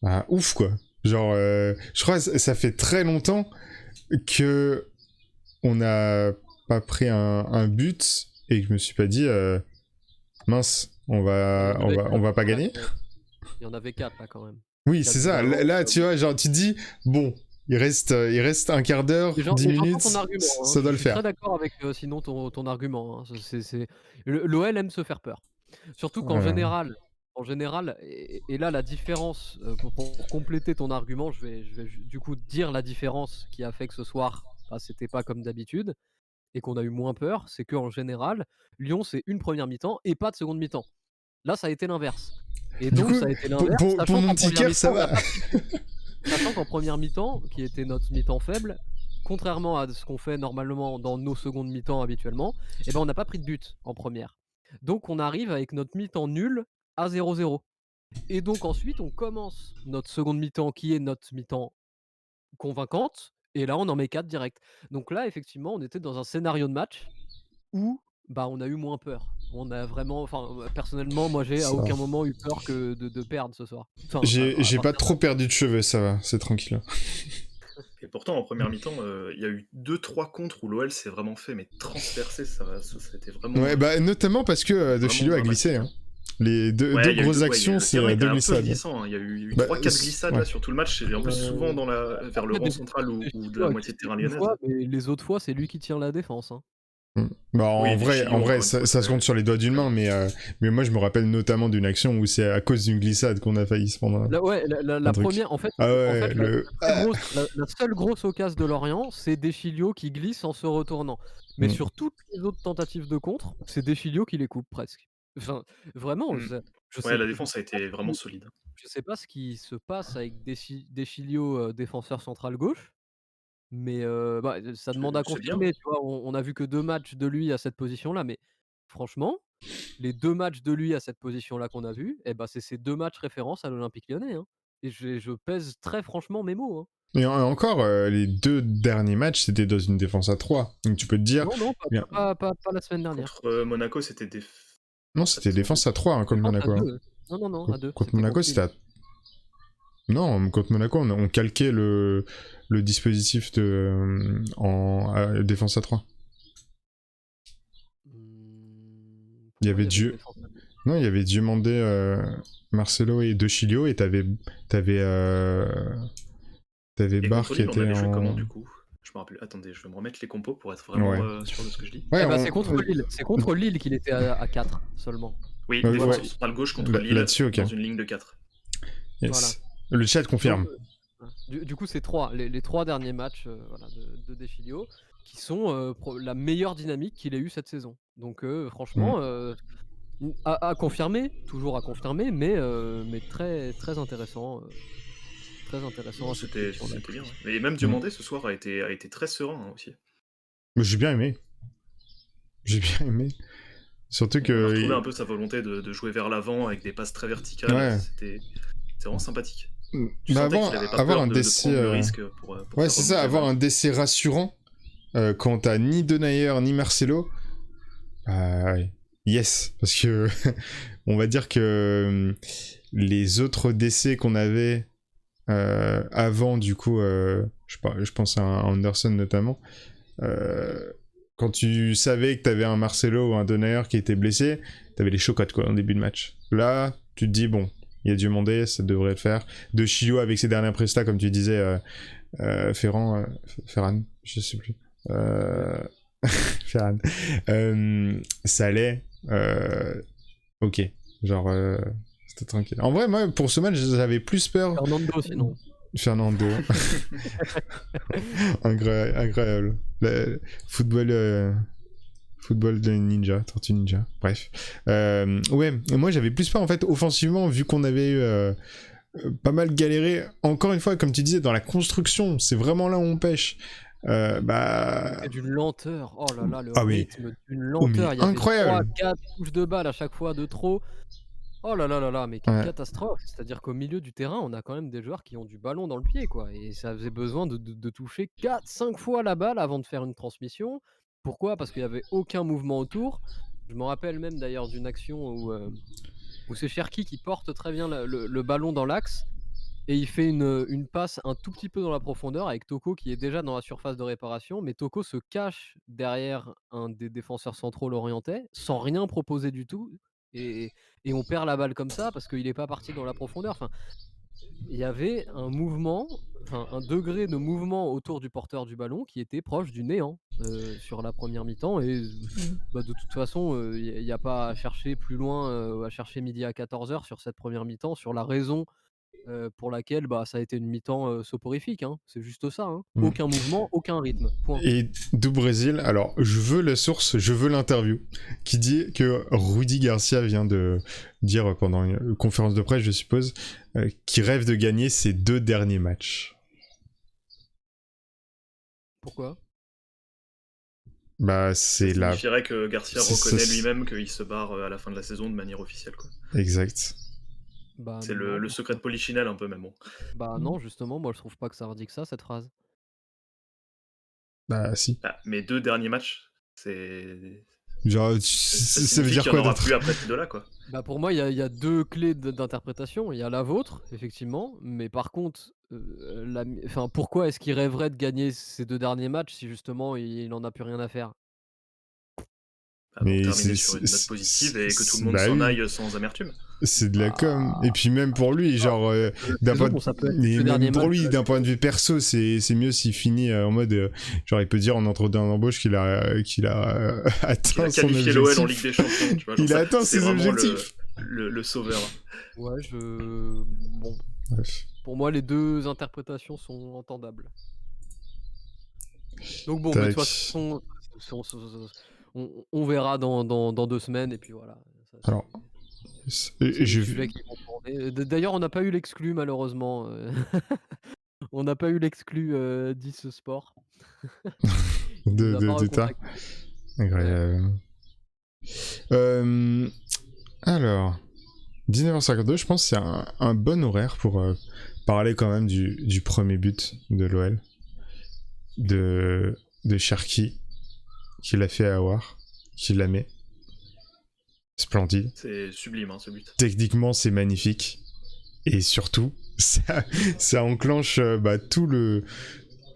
bah, ouf quoi. Genre, je crois que ça fait très longtemps que on n'a pas pris un but et que je me suis pas dit mince, on va pas gagner. Il y en avait 4 là quand même. Oui, c'est ça. Là, tu vois, genre tu te dis bon, il reste un quart d'heure, 10 minutes, ton argument, hein. ça doit le faire. Je suis très d'accord avec sinon ton argument, hein. L'OL aime se faire peur. Surtout qu'en général, et là la différence, pour compléter ton argument, je vais du coup dire la différence qui a fait que ce soir, bah, c'était pas comme d'habitude et qu'on a eu moins peur, c'est qu'en général, Lyon c'est une première mi-temps et pas de seconde mi-temps. Là, ça a été l'inverse. Et Du donc coup, ça a été l'inverse, pour sachant mon qu'en petit première cœur, ça mi-temps, on a va. pas pris de but. Sachant qu'en première mi-temps, qui était notre mi-temps faible, contrairement à ce qu'on fait normalement dans nos secondes mi-temps habituellement, eh ben, on n'a pas pris de but en première. Donc on arrive avec notre mi-temps nul à 0-0. Et donc ensuite, on commence notre seconde mi-temps qui est notre mi-temps convaincante, et là on en met 4 direct. Donc là, effectivement, on était dans un scénario de match où, bah, on a eu moins peur. On a vraiment, enfin, personnellement, moi j'ai à Ça va. aucun moment eu peur que de perdre ce soir. Enfin, J'ai à pas partir trop perdu de cheveux, ça va, c'est tranquille. Et pourtant, en première mi-temps, il y a eu 2-3 contres où l'OL s'est vraiment fait mais transpercer, ça a été vraiment, Ouais, bah notamment parce que De vraiment Chilio a glissé. dramatique, Hein. hein. Les deux Ouais, il y a eu grosses 2 ouais, actions, le c'est terrain était deux un peu glissades. glissant, hein. Il y a eu Bah, 3-4 glissades ouais. là sur tout le match et en plus souvent vers le Après, rond central ou de la moitié de terrain une lyonnaise. fois, mais les autres fois, c'est lui qui tient la défense, hein. Bah, en Oui, vrai, Deschilio, encore une ça fois, se compte sur les doigts d'une main, mais moi je me rappelle notamment d'une action où c'est à cause d'une glissade qu'on a failli se prendre. Là, ouais, la truc. première, en fait, Ah ouais, la seule grosse occasion de Lorient, c'est Deschilio qui glisse en se retournant. Mais sur toutes les autres tentatives de contre, c'est Deschilio qui les coupe presque. Enfin, vraiment, Mmh. je Ouais, sais la défense a été vraiment solide. je sais pas ce qui se passe avec Deschilio, défenseur central gauche, mais bah, ça demande à C'est bien. confirmer, tu vois? On a vu que 2 matchs de lui à cette position-là, mais franchement, les 2 matchs de lui à cette position-là qu'on a vus, et bah, c'est ces 2 matchs référence à l'Olympique Lyonnais, hein, et je pèse très franchement mes mots, hein. Et encore, les 2 derniers matchs, c'était dans une défense à 3. Donc tu peux te dire. Non, Bien. pas la semaine dernière. Contre Monaco, c'était Non, c'était défense à 3, hein, contre Défense à Monaco. 2. Non, à 2. Contre Monaco, c'était à. Non, contre Monaco, on calquait le dispositif en défense à 3. Il y avait Dieu. Non, il y avait Diomandé, Marcelo et De Chilio, et t'avais Barre qui était on avait joué en. comment du coup? Je me rappelle. Attendez, je vais me remettre les compos pour être vraiment sûr de ce que je dis. Ouais, Eh bah, c'est contre Lille. C'est contre Lille qu'il était à 4 seulement. Oui, Ouais, défense ouais. centrale gauche contre Lille Là-dessus, ok. dans une ligne de 4. Yes. Voilà. Le chat confirme. Donc, du coup, c'est les 3 derniers matchs voilà, de Deschilio qui sont la meilleure dynamique qu'il ait eue cette saison. Donc franchement, à confirmer, toujours à confirmer, mais très, très intéressant. très intéressant cette C'était question-là. c'était bien, ouais. Et même Mm. Diomandé ce soir a été très serein hein, aussi. Mais j'ai bien aimé. J'ai bien aimé. Surtout On a que. retrouvé un peu sa volonté de jouer vers l'avant avec des passes très verticales. Ouais. C'était vraiment sympathique. Tu Bah sentais qu'il avait pas avoir peur un de décès. prendre le risque pour Ouais, faire c'est ça, remonter avoir le un match. décès rassurant quand t'as ni Denayer ni Marcelo. Yes, parce que on va dire que les autres décès qu'on avait avant, du coup, je pense à Anderson notamment, quand tu savais que t'avais un Marcelo ou un Denayer qui était blessé, t'avais les chocottes quoi en début de match. Là, tu te dis bon, il y a Diomandé, ça devrait le faire. De Chilio avec ses dernières prestats, comme tu disais, Ferran, je sais plus. Ferran. Ça allait. Ok. Genre, c'était tranquille. En vrai, moi, pour ce match, j'avais plus peur. Fernando, sinon. Fernando. Incroyable. Football. Football de ninja, Tortue Ninja, bref. Ouais, et moi j'avais plus peur en fait offensivement, vu qu'on avait eu pas mal galéré. Encore une fois, comme tu disais, dans la construction, c'est vraiment là où on pêche. Et d'une lenteur. Oh là là, le Ah oui. rythme d'une Oh, mais lenteur. Il y avait incroyable. 3-4 touches de balle à chaque fois de trop. Oh là là là là, mais quelle Ouais. catastrophe! C'est-à-dire qu'au milieu du terrain, on a quand même des joueurs qui ont du ballon dans le pied, quoi. Et ça faisait besoin de toucher 4-5 fois la balle avant de faire une transmission. Pourquoi? Parce qu'il y avait aucun mouvement autour. Je me rappelle même d'ailleurs d'une action où c'est Cherki qui porte très bien le ballon dans l'axe et il fait une passe un tout petit peu dans la profondeur avec Toko qui est déjà dans la surface de réparation, mais Toko se cache derrière un des défenseurs centraux lorientais, sans rien proposer du tout et et on perd la balle comme ça parce qu'il est pas parti dans la profondeur. Enfin, il y avait un mouvement, enfin un degré de mouvement autour du porteur du ballon qui était proche du néant, sur la première mi-temps et bah, de toute façon, il y a pas à chercher plus loin, à chercher midi à 14h sur cette première mi-temps, sur la raison pour laquelle, bah, ça a été une mi-temps, soporifique, hein. C'est juste ça, hein. Mm. Aucun mouvement, aucun rythme, point. Et du Brésil, alors je veux la source, je veux l'interview, qui dit que Rudy Garcia vient de dire pendant une conférence de presse, je suppose, qu'il rêve de gagner ses 2 derniers matchs. Pourquoi? Bah Ça c'est là. signifierait que Garcia C'est ça, reconnaît c'est- lui-même qu'il se barre à la fin de la saison de manière officielle, quoi. Exact. Bah, C'est non, le secret de Polichinelle un peu, même bon. bah, non, justement, moi, je trouve pas que ça indique ça, cette phrase. Bah si. Ah, mes 2 derniers matchs, c'est Genre, ça ça veut signifie dire qu'il y en quoi aura d'autre? plus après ces 2-là, quoi. Bah, pour moi, il y a 2 clés d'interprétation. Il y a la vôtre, effectivement, mais par contre, enfin, pourquoi est-ce qu'il rêverait de gagner ces 2 derniers matchs si justement il en a plus rien à faire? Bah, pour Mais terminer sur une note positive et que tout le monde bah s'en oui. aille sans amertume. C'est de la com. Et puis même pour lui, ça. genre, La d'un saison, point de... ça peut être et le dernier même pour match de lui, la d'un point de vue perso, c'est mieux s'il finit en mode, genre, il peut dire en entretien d'embauche qu'il a Il atteint a son qualifié l'OL en objectif. Ligue des Champions, tu vois. Genre Il a ça, atteint c'est ses vraiment objectifs. le sauveur. Ouais, bon, Bref. pour moi, les 2 interprétations sont entendables. Donc bon, mais de toute Tac. façon, on verra dans 2 semaines et puis voilà. Ça, Alors, c'est des je... sujets qui vont tourner. D'ailleurs, on n'a pas eu l'exclu malheureusement, on n'a pas eu l'exclu, d'Is Sport. Il nous a pas de ta. recontactés. Ouais. Incroyable. Alors, 19h52, je pense que c'est un bon horaire pour parler quand même du premier but de l'OL. De Cherki, qui l'a fait à Awar, qui la met. Splendide. C'est sublime, hein, ce but. Techniquement, c'est magnifique. Et surtout, ça enclenche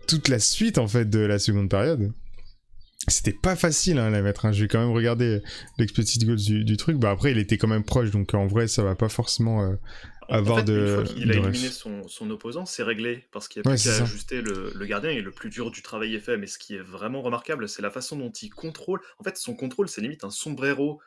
toute la suite en fait de la seconde période. C'était pas facile à la mettre, hein. Je vais quand même regarder l'expected goals du truc. Bah après, il était quand même proche, donc en vrai, ça va pas forcément avoir en fait, une fois de qu'il a ref. éliminé son opposant, c'est réglé, parce qu'il n'y a Ouais, plus c'est qu'à ça. ajuster le gardien et le plus dur du travail est fait. Mais ce qui est vraiment remarquable, c'est la façon dont il contrôle. En fait, son contrôle, c'est limite un sombrero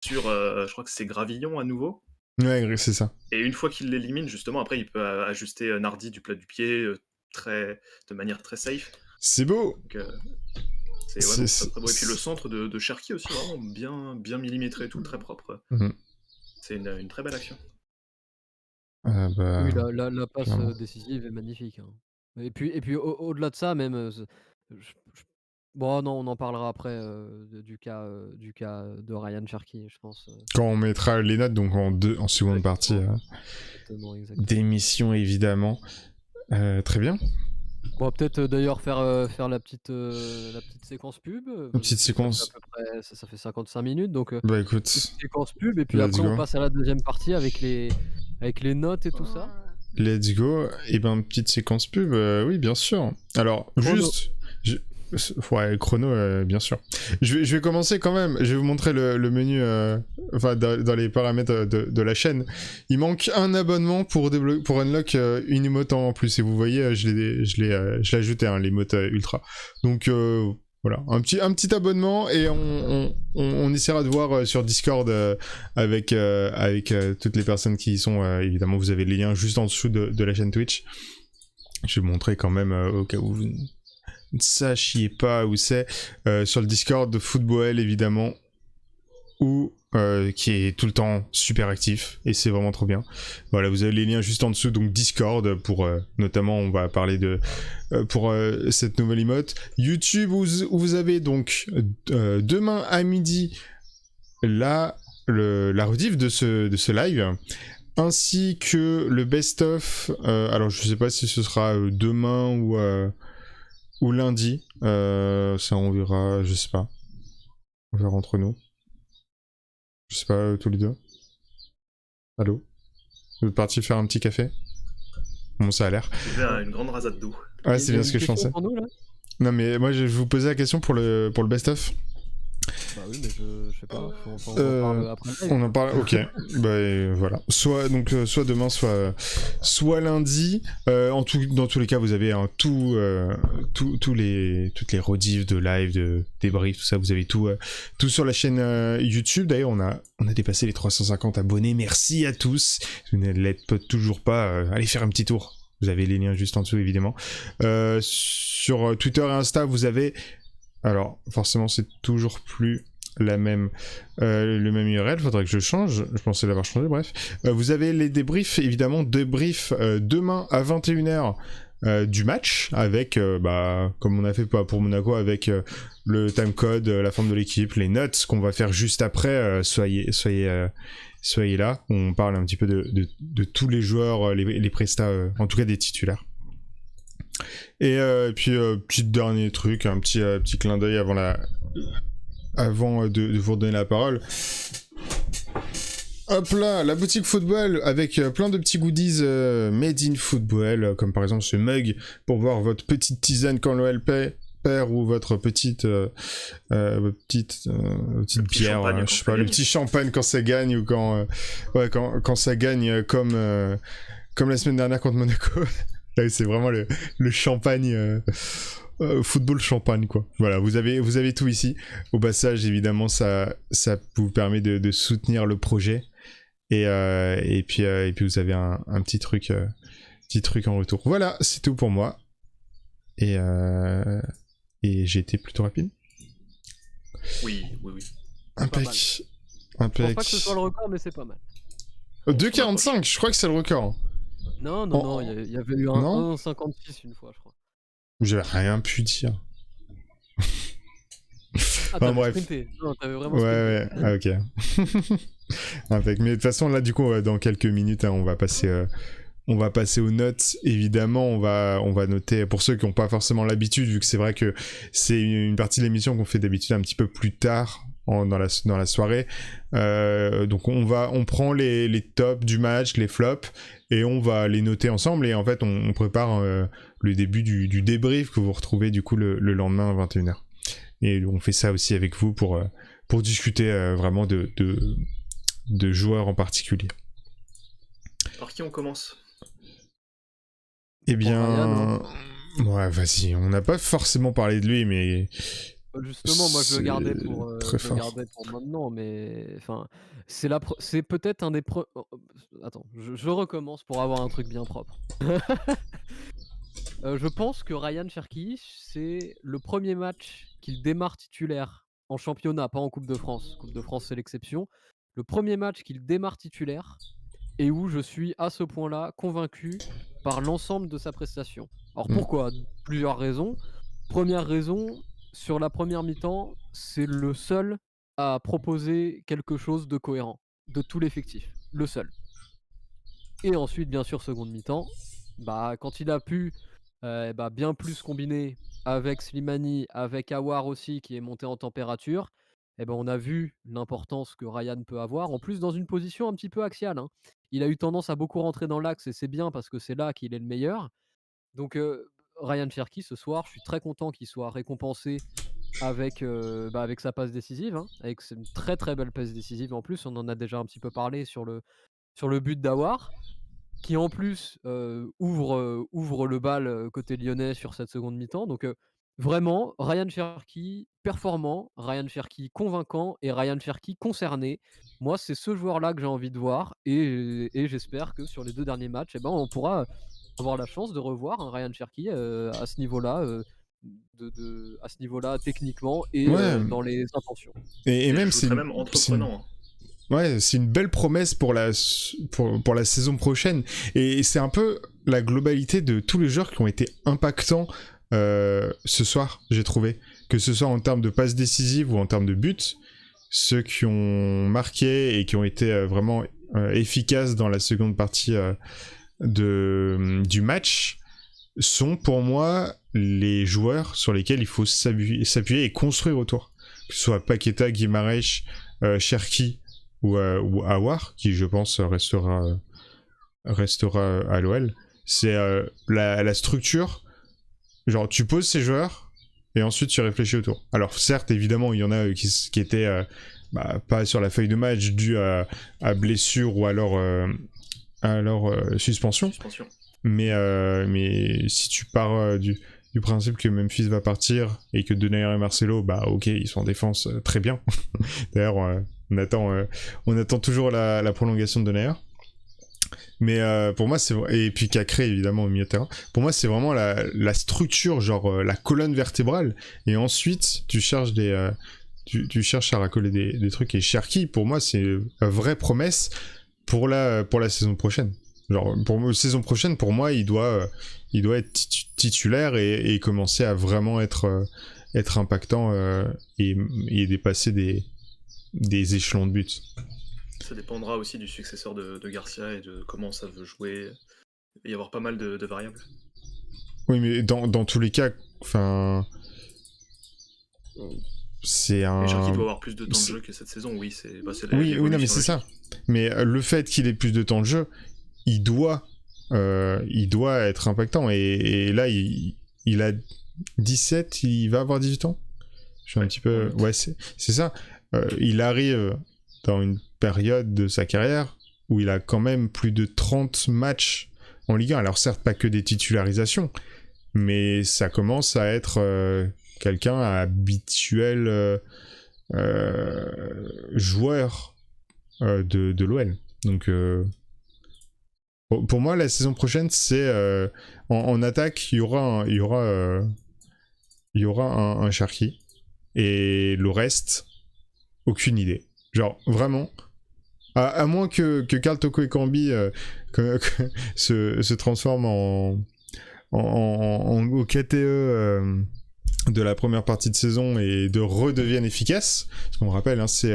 sur, je crois que c'est Gravillon à nouveau. Ouais, c'est ça. Et une fois qu'il l'élimine, justement, après, il peut ajuster Nardi du plat du pied de manière très safe. C'est beau. Donc, c'est ouais, non, c'est très beau. Et puis le centre de Cherki aussi, vraiment bien millimétré et tout, très propre. Mhm. C'est une très belle action. Ah Oui, bah, la passe, clairement. décisive est magnifique, hein. Et puis au-delà de ça même, je bon non, on en parlera après, du cas de Ryan Cherky, je pense, Quand on mettra les notes, donc en seconde partie exactement, exactement. d'émission, évidemment. Très bien. Bon, peut-être, d'ailleurs faire la petite séquence pub, Une petite vu que ça fait à séquence. peu près ça fait 55 minutes donc, Bah petite écoute, séquence pub et puis let's après on go. passe à la deuxième partie avec les notes et tout ça. Let's go. Et ben, petite séquence pub, oui, bien sûr. Alors, Chrono. juste. Ouais, chrono, bien sûr. Je vais commencer quand même. Je vais vous montrer le menu, enfin, dans les paramètres de la chaîne. Il manque un abonnement pour unlock une emote en plus. Et vous voyez, je l'ai ajouté, hein, l'emote ultra. Donc, voilà, un petit abonnement et on essaiera de voir sur Discord avec toutes les personnes qui y sont. Évidemment, vous avez les liens juste en dessous de la chaîne Twitch. Je vais vous montrer quand même au cas où vous ne sachiez pas où c'est. Sur le Discord de Football, évidemment, qui est tout le temps super actif et c'est vraiment trop bien. Voilà, vous avez les liens juste en dessous, donc Discord pour notamment on va parler de pour cette nouvelle emote. YouTube où vous avez donc demain à midi la rediff de ce live, ainsi que le best-of. Alors je sais pas si ce sera demain ou lundi. Ça on verra, je sais pas. On verra entre nous. Je sais pas, tous les deux. Allô? Vous êtes parti faire un petit café? Bon, ça a l'air. Je vais à une grande rasade d'eau. Ouais, Il c'est y a bien une ce que je question pensais. pour nous là? Non, mais moi, je vous posais la question pour le best-of. Bah oui, mais je sais pas, on en parle après le live. On en parle, ok. Bah voilà. Soit demain, soit lundi. Dans tous les cas, vous avez toutes les rediffs de live, de débrief, tout ça. Vous avez tout sur la chaîne YouTube. D'ailleurs, on a dépassé les 350 abonnés. Merci à tous. Si vous ne l'êtes toujours pas, allez faire un petit tour. Vous avez les liens juste en dessous, évidemment. Sur Twitter et Insta, vous avez... Alors, forcément, c'est toujours plus le même URL, faudrait que je change, je pensais l'avoir changé, bref. Vous avez les débriefs, évidemment, demain à 21h du match, avec, comme on a fait pour Monaco, avec le timecode, la forme de l'équipe, les notes qu'on va faire juste après, soyez là, on parle un petit peu de tous les joueurs, les prestats, en tout cas des titulaires. Et puis petit dernier truc, un petit clin d'œil avant de vous redonner la parole. Hop là, la boutique football avec plein de petits goodies made in football, comme par exemple ce mug pour boire votre petite tisane quand l'OL perd, ou votre petite bière, je sais pas, le petit champagne quand ça gagne, ou quand ça gagne comme la semaine dernière contre Monaco. Là, c'est vraiment le champagne, football champagne, quoi. Voilà, vous avez tout ici. Au passage, évidemment, ça vous permet de soutenir le projet. Et puis vous avez un petit truc en retour. Voilà, c'est tout pour moi. Et j'ai été plutôt rapide. Oui. Impec. Je pense pas que ce soit le record, mais c'est pas mal. 2,45, je crois que c'est le record. Non, il y avait eu un 1,56 une fois, je crois. J'avais rien pu dire. Ah, t'avais bref. sprinté. Non, t'avais vraiment Ouais, sprinté. ok. Impec. Mais de toute façon, là, du coup, dans quelques minutes, hein, on va passer aux notes. Évidemment, on va noter, pour ceux qui n'ont pas forcément l'habitude, vu que c'est vrai que c'est une partie de l'émission qu'on fait d'habitude un petit peu plus tard dans la soirée. Donc on prend les tops du match, les flops, et on va les noter ensemble. Et en fait, on prépare le début du débrief que vous retrouvez du coup le lendemain à 21h. Et on fait ça aussi avec vous pour discuter vraiment de joueurs en particulier. Par qui on commence? Eh bien, Ryan, ouais, vas-y. On n'a pas forcément parlé de lui, mais justement, moi je le gardais très fort. pour maintenant, mais enfin, c'est peut-être un des Attends, je recommence pour avoir un truc bien propre. Je pense que Ryan Cherki, c'est le premier match qu'il démarre titulaire en championnat, pas en Coupe de France. Coupe de France, c'est l'exception. Le premier match qu'il démarre titulaire et où je suis à ce point-là convaincu par l'ensemble de sa prestation. Alors Mm. pourquoi? Plusieurs raisons. Première raison, sur la première mi-temps, c'est le seul à proposer quelque chose de cohérent, de tout l'effectif, le seul. Et ensuite, bien sûr, seconde mi-temps, bah, quand il a pu, bah, bien plus combiner avec Slimani, avec Aouar aussi qui est monté en température, et ben, on a vu l'importance que Ryan peut avoir, en plus dans une position un petit peu axiale, hein. Il a eu tendance à beaucoup rentrer dans l'axe et c'est bien parce que c'est là qu'il est le meilleur. Donc Ryan Cherki ce soir, je suis très content qu'il soit récompensé avec, bah, avec sa passe décisive, hein, avec c'est une très, très belle passe décisive en plus, on en a déjà un petit peu parlé sur le but d'Aouar. Qui en plus, ouvre le bal, côté lyonnais sur cette seconde mi-temps. Donc, vraiment Ryan Cherki performant, Ryan Cherki convaincant et Ryan Cherki concerné. Moi, c'est ce joueur-là que j'ai envie de voir et j'espère que sur les 2 derniers matchs, et ben, on pourra avoir la chance de revoir un Ryan Cherki, à ce niveau-là, à ce niveau-là techniquement et Ouais, dans les intentions. et Et même j'ajouterais même entreprenant, hein. Ouais, c'est une belle promesse pour pour la saison prochaine. Et c'est un peu la globalité de tous les joueurs qui ont été impactants ce soir, j'ai trouvé. Que ce soit en termes de passes décisives ou en termes de buts, ceux qui ont marqué et qui ont été vraiment efficaces dans la seconde partie du match sont pour moi les joueurs sur lesquels il faut s'appuyer et construire autour. Que ce soit Paqueta, Guimaraes, Cherki ou Aouar, qui je pense restera à l'OL. C'est la structure. Genre, tu poses ces joueurs et ensuite tu réfléchis autour. Alors, certes, évidemment, il y en a qui étaient pas sur la feuille de match dû à blessure ou alors suspension. Mais si tu pars du principe que Memphis va partir et que Denayer et Marcelo, bah ok, ils sont en défense très bien. D'ailleurs, on attend toujours la prolongation de Denayer. Mais pour moi, et puis Cacré évidemment au milieu de terrain. Pour moi, c'est vraiment la structure, genre la colonne vertébrale. Et ensuite, tu cherches tu cherches à racoler des trucs. Et Cherki, pour moi, c'est une vraie promesse pour la saison prochaine. Genre pour la saison prochaine, pour moi, il doit être titulaire et commencer à vraiment être impactant et dépasser des échelons de buts. Ça dépendra aussi du successeur de Garcia et de comment ça veut jouer. Il va y avoir pas mal de variables. Oui, mais dans tous les cas, enfin, c'est un. Et Cherki doit avoir plus de temps de jeu que cette saison, oui. Oui, non, mais c'est ça. Mais le fait qu'il ait plus de temps de jeu, il doit être impactant. Et là, il a 17, il va avoir 18 ans. Je suis un petit peu. Ouais, c'est ça. Il arrive dans une période de sa carrière où il a quand même plus de 30 matchs en Ligue 1. Alors certes, pas que des titularisations, mais ça commence à être quelqu'un habituel joueur de l'OL. Donc pour moi, la saison prochaine, c'est en attaque, il y aura un Cherki et le reste, aucune idée. Genre, vraiment, à moins que Karl Toko Ekambi se transforme au KTE de la première partie de saison et redevienne efficace. Parce qu'on me rappelle, hein, c'est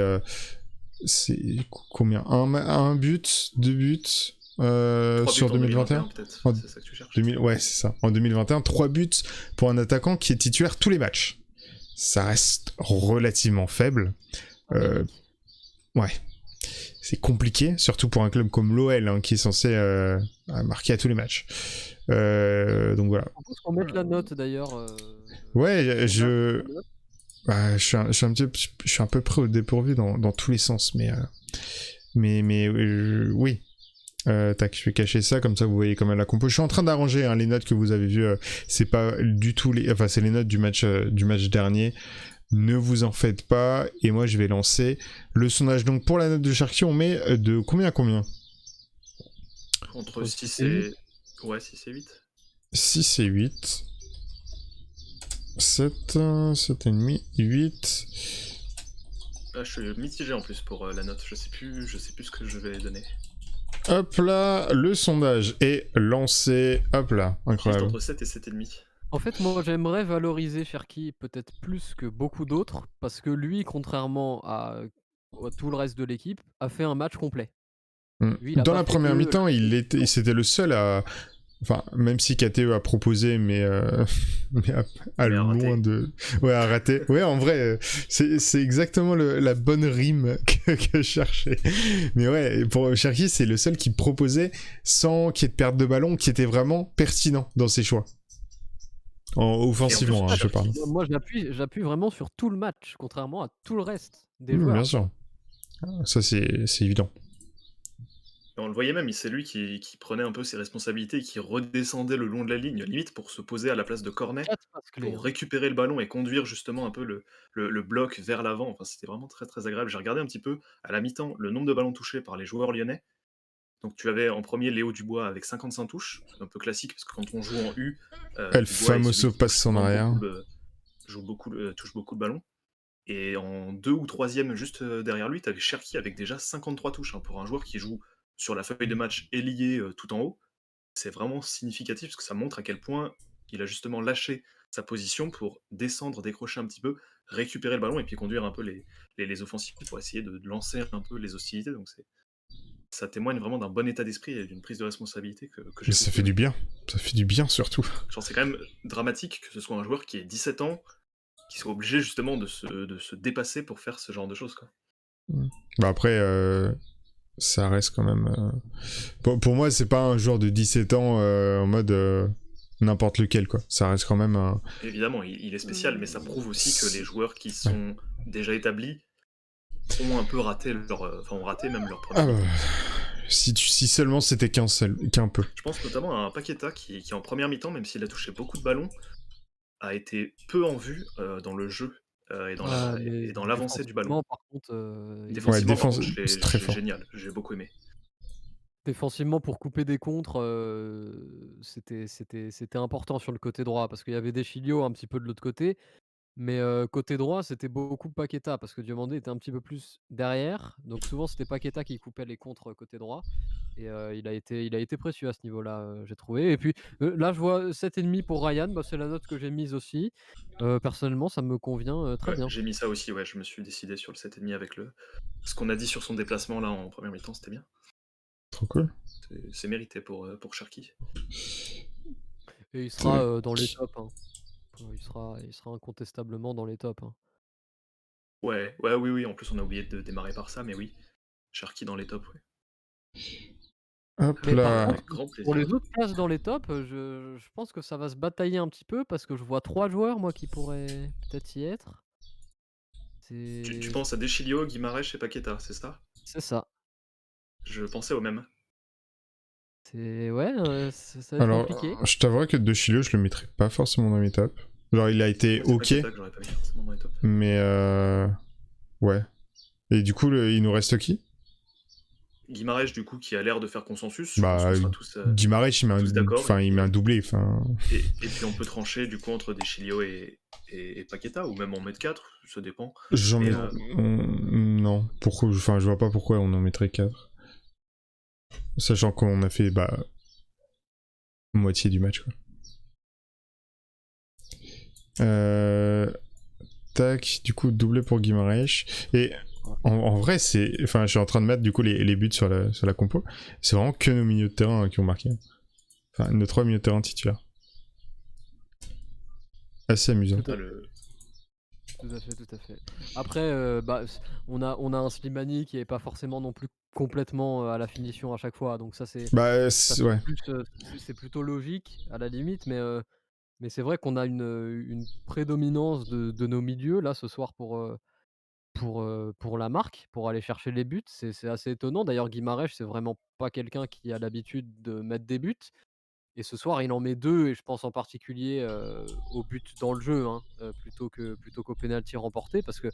combien un but, 2 buts sur 2021 peut-être, c'est ça que tu cherches. Ouais, c'est ça. En 2021, 3 buts pour un attaquant qui est titulaire tous les matchs. Ça reste relativement faible. Ouais, c'est compliqué, surtout pour un club comme l'OL, hein, qui est censé marquer à tous les matchs. Donc voilà. On peut qu'on mette la note d'ailleurs. Ouais, je suis un peu près au dépourvu dans tous les sens, mais oui. Tac, je vais cacher ça, comme ça vous voyez quand même la compo. Je suis en train d'arranger les notes que vous avez vues. C'est pas du tout c'est les notes du match dernier. Ne vous en faites pas. Et moi, je vais lancer le sondage. Donc, pour la note de Cherki, on met de combien à combien ? Entre 6 et... Ouais, 6 et 8. 6 et 8. 7, 7,5, 8. Ah, je suis mitigé en plus pour la note. Je sais plus ce que je vais donner. Hop là, le sondage est lancé. Hop là, Juste incroyable. entre 7 et 7,5. En fait, moi, j'aimerais valoriser Cherki peut-être plus que beaucoup d'autres, parce que lui, contrairement à tout le reste de l'équipe, a fait un match complet. Lui, il a Dans pas la fait première que mi-temps, la c'était le seul à. Enfin, même si KTE a proposé, mais, mais à Mais à loin rater. de. Ouais, à rater. Ouais, en vrai, c'est exactement la bonne rime que je cherchais. Mais ouais, pour Cherki, c'est le seul qui proposait sans qu'il y ait de perte de ballon, qui était vraiment pertinent dans ses choix. Offensivement, hein, je parle. Cherki, Moi, j'appuie vraiment sur tout le match, contrairement à tout le reste des Bien joueurs. sûr. Ça, c'est évident. on le voyait même, c'est lui qui prenait un peu ses responsabilités et qui redescendait le long de la ligne, limite pour se poser à la place de Cornet, 4 passes clés. pour récupérer le ballon et conduire justement un peu le bloc vers l'avant. Enfin, c'était vraiment très très agréable. J'ai regardé un petit peu à la mi-temps le nombre de ballons touchés par les joueurs lyonnais. Donc tu avais en premier Léo Dubois avec 55 touches, un peu classique parce que quand on joue en U, El Dubois est celui famoso qui touche passe en souvent arrière. touche beaucoup de ballons. Et en 2 ou 3e, juste derrière lui, tu avais Cherki avec déjà 53 touches. Hein, pour un joueur qui joue sur la feuille de match ailier tout en haut, c'est vraiment significatif parce que ça montre à quel point il a justement lâché sa position pour descendre, décrocher un petit peu, récupérer le ballon et puis conduire un peu les offensives pour essayer de lancer un peu les hostilités. Donc ça témoigne vraiment d'un bon état d'esprit et d'une prise de responsabilité que Mais j'ai ça beaucoup fait du aimé. bien. Ça fait du bien surtout. Genre, c'est quand même dramatique que ce soit un joueur qui ait 17 ans, qui soit obligé justement de se dépasser pour faire ce genre de choses, quoi. Bah après, ça reste quand même. Pour moi, c'est pas un joueur de 17 ans en mode n'importe lequel, quoi. Ça reste quand même un. Évidemment, il est spécial, mais ça prouve aussi que les joueurs qui Ouais. sont déjà établis ont un peu raté enfin, ont raté même leur Ah, première mi-temps. si seulement c'était qu'un peu. Je pense notamment à un Paqueta qui en première mi-temps, même s'il a touché beaucoup de ballons, a été peu en vue dans le jeu et dans Ah, mais l'avancée du ballon. défensivement, par contre, Ouais, Défensivement, par défense, contre, c'est très fort. génial, j'ai beaucoup aimé. défensivement, pour couper des contres, c'était important sur le côté droit, parce qu'il y avait Deschilio un petit peu de l'autre côté. Mais côté droit, c'était beaucoup Paqueta parce que Diomandé était un petit peu plus derrière, donc souvent c'était Paqueta qui coupait les contres côté droit et il a été précieux à ce niveau-là, j'ai trouvé et puis, là je vois 7,5 pour Ryan, bah, c'est la note que j'ai mise aussi. Personnellement ça me convient, très Ouais, bien. j'ai mis ça aussi, ouais, je me suis décidé sur le 7,5 avec ce qu'on a dit sur son déplacement là en première mi-temps, c'était bien. Trop cool. C'est mérité pour Cherki. Et il sera, dans les tops, hein. Il sera incontestablement dans les tops, hein. Ouais, ouais, oui, oui, en plus on a oublié de démarrer par ça, mais oui, Cherki dans les tops, ouais. Hop Mais par là. contre, Avec grand pour les plaisir. autres places dans les tops, je pense que ça va se batailler un petit peu parce que je vois 3 joueurs moi qui pourraient peut-être y être. Tu C'est penses à Deschilio, Guimarães et Paqueta, c'est ça? c'est ça. Je pensais au même. C'est ouais, ça va être Alors, compliqué. je t'avouerai que De Chilio, je le mettrais pas forcément dans mes tops. Genre, il a été C'est ok, Paqueta que j'aurais pas mis forcément dans les tops. mais ouais. Et du coup, il nous reste qui? Guimarães, du coup, qui a l'air de faire consensus, je pense Bah, qu'on sera tous, Guimarães, tous d'accord. Et il met un puis, doublé. Enfin, et puis on peut trancher du coup entre Deschilio et Paqueta, ou même en mettre 4, ça dépend. j'en Mais mets. Non. Pourquoi? Enfin, je vois pas pourquoi on en mettrait 4. Sachant qu'on a fait moitié du match, quoi. Tac, du coup, doublé pour Guimarães. Et en vrai, c'est. Enfin, je suis en train de mettre du coup les buts sur la compo. C'est vraiment que nos milieux de terrain qui ont marqué. Enfin, nos 3 milieux de terrain titulaires. Assez amusant. Tout à Tout à fait, tout à fait. Après, bah, on a un Slimani qui est pas forcément non plus complètement, à la finition à chaque fois, donc Bah, ça fait ouais. plus, c'est plutôt logique à la limite, mais c'est vrai qu'on a une prédominance de nos milieux là ce soir pour la marque, pour aller chercher les buts. C'est assez étonnant. D'ailleurs Guimarães, c'est vraiment pas quelqu'un qui a l'habitude de mettre des buts et ce soir il en met 2 et je pense en particulier, au but dans le jeu, hein, plutôt qu'au pénalty remporté parce que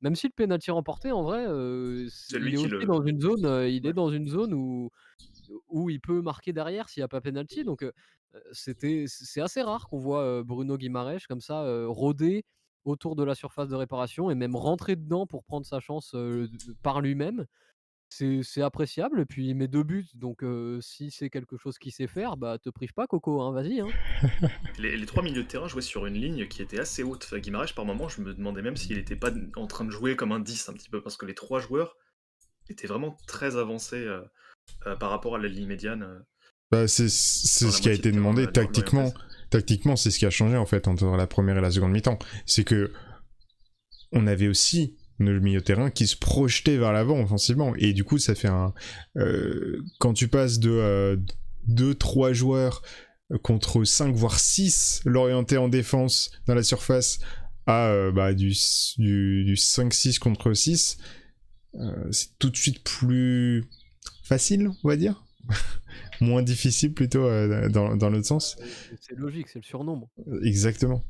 même si le pénalty remporté en vrai, c'est il lui est qui aussi dans le. une zone, il est Ouais. dans une zone où il peut marquer derrière s'il y a pas pénalty donc c'est assez rare qu'on voit, Bruno Guimarães comme ça, rôder autour de la surface de réparation et même rentrer dedans pour prendre sa chance, par lui-même. c'est appréciable et puis il met 2 buts donc si c'est quelque chose qu'il sait faire, bah, te prive pas Coco, hein, vas-y, hein. Les 3 milieux de terrain jouaient sur une ligne qui était assez haute. Enfin, Guimarães, par moment, je me demandais même s'il était pas en train de jouer comme un 10 un petit peu, parce que les 3 joueurs étaient vraiment très avancés, par rapport à la ligne médiane, Bah, c'est dans la ce qui a moitié de été terrain, demandé lorientaise. tactiquement, c'est ce qui a changé en fait entre la première et la seconde mi-temps. C'est que on avait aussi nos milieux de terrain qui se projetaient vers l'avant offensivement. Et du coup, ça fait un. Quand tu passes de 2-3 joueurs contre 5 voire 6 l'orienté en défense dans la surface à bah, du 5-6 contre 6, c'est tout de suite plus facile, on va dire. Moins difficile plutôt dans l'autre sens. C'est logique, c'est le surnombre. Exactement.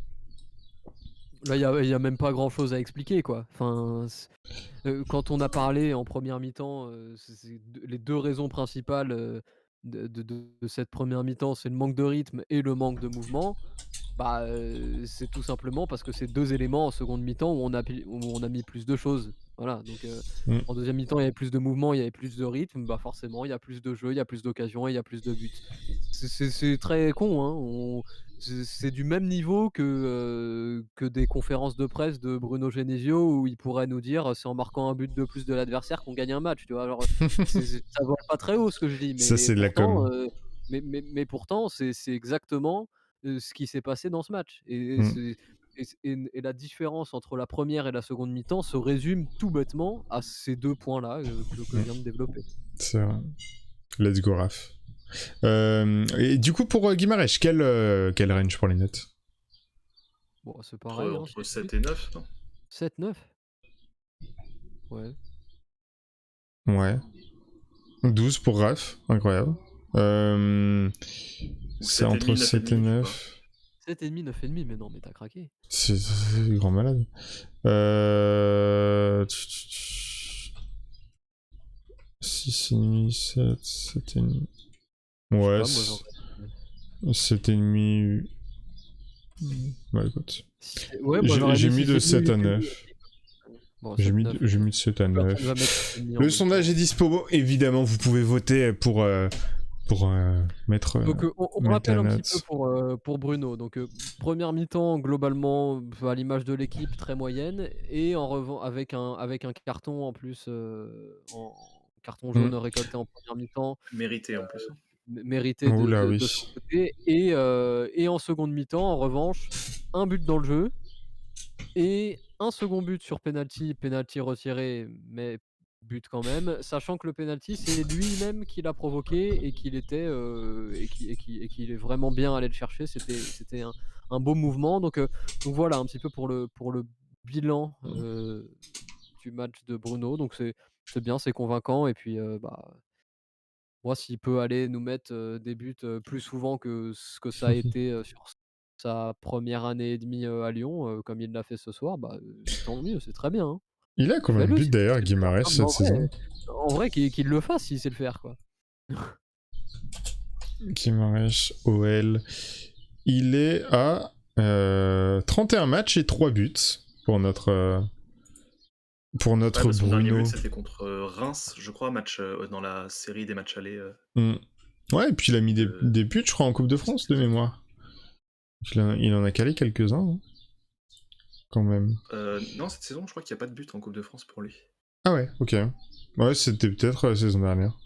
Là, il y a même pas grand-chose à expliquer, quoi. Enfin, quand on a parlé en première mi-temps, c'est les 2 raisons principales, de cette première mi-temps, c'est le manque de rythme et le manque de mouvement. Bah, c'est tout simplement parce que c'est 2 éléments en seconde mi-temps où on a mis plus de choses. Voilà, donc Mm. en deuxième mi-temps, il y avait plus de mouvement, il y avait plus de rythme, bah, forcément, il y a plus de jeux, il y a plus d'occasions et il y a plus de buts. C'est très con, hein, c'est du même niveau que des conférences de presse de Bruno Genesio où il pourrait nous dire: «C'est en marquant un but de plus de l'adversaire qu'on gagne un match», tu vois? Alors, ça vole pas très haut ce que je dis, Ça, mais c'est de la pourtant, com. pourtant c'est exactement ce qui s'est passé dans ce match Mm. et la différence entre la première et la seconde mi-temps se résume tout bêtement à ces 2 points-là, que je Mm. viens de développer. C'est vrai. Let's go, Raph. Et du coup, pour Guimarães, quel range pour les notes? Bon, c'est Entre pareil, hein, entre 7-8, 7 et 9, non? 7-9? Ouais. Ouais. 12 pour Raph, incroyable. Ou C'est 7,5, entre 7 et 9,5, je sais pas. 9. 7,5, 9,5, mais non, mais t'as craqué. C'est grand malade. Euh... 6,5, 7, 7,5. Je sais Ouais, pas, moi j'aurais 7,5. Bah écoute. ouais, moi j'aurais J'ai mis mis de 6,5, 7 à 8,5 9. aussi. Bon, 7-9, J'ai mis de 7 à personne va 9. mettre 7,5 en Le même temps. sondage est dispo. Évidemment, vous pouvez voter pour mettre, Donc, on mettre rappelle la un petit peu note. pour Bruno. Donc, 1re mi-temps globalement, à l'image de l'équipe, très moyenne et avec un carton en plus, en carton Hmm. jaune récolté en première mi-temps, Mérité en plus, hein. mérité Oula, de son oui. côté et en seconde mi-temps, en revanche, un but dans le jeu et un second but sur penalty retiré, mais but quand même, sachant que le penalty, c'est lui-même qui l'a provoqué et qu'il était, et qu'il est vraiment bien allé le chercher. C'était un beau mouvement donc voilà un petit peu pour le bilan, du match de Bruno donc c'est bien, c'est convaincant et puis, bah, moi s'il peut aller nous mettre, des buts, plus souvent que ce que ça a été, sur sa première année et demie, à Lyon, comme il l'a fait ce soir, bah, tant mieux, c'est très bien, hein. Il a combien de Fais-le buts si tu d'ailleurs, sais le faire. Guimarães, Non, mais cette saison? en vrai qu'il le fasse s'il sait le faire, quoi. Guimarães, OL. Il est à 31 matchs et 3 buts pour Ouais, notre bah, son dernier Bruno. but, c'était contre, Reims, je crois, match, dans la série des matchs allés, Hmm. Ouais, et puis il a mis de des buts, je crois, en Coupe de de cette France de saison. mémoire. Il en a calé quelques-uns, hein, quand même. Non, cette saison, je crois qu'il y a pas de but en Coupe de France pour lui. Ah ouais, ok. Ouais, c'était peut-être la saison dernière.